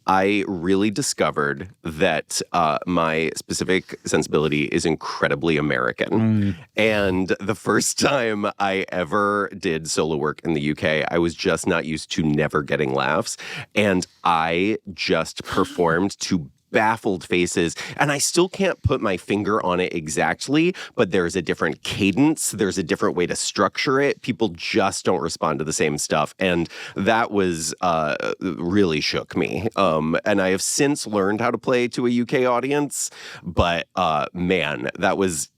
I really discovered that my specific sensibility is incredibly American. And the first time I ever did solo work in the UK, I was just not used to never getting laughs. And I just performed to baffled faces. And I still can't put my finger on it exactly, but there's a different cadence. There's a different way to structure it. People just don't respond to the same stuff. And that was really shook me. And I have since learned how to play to a UK audience, but man, that was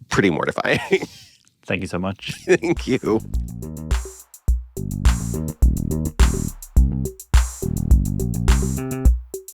pretty mortifying. Thank you so much. Thank you.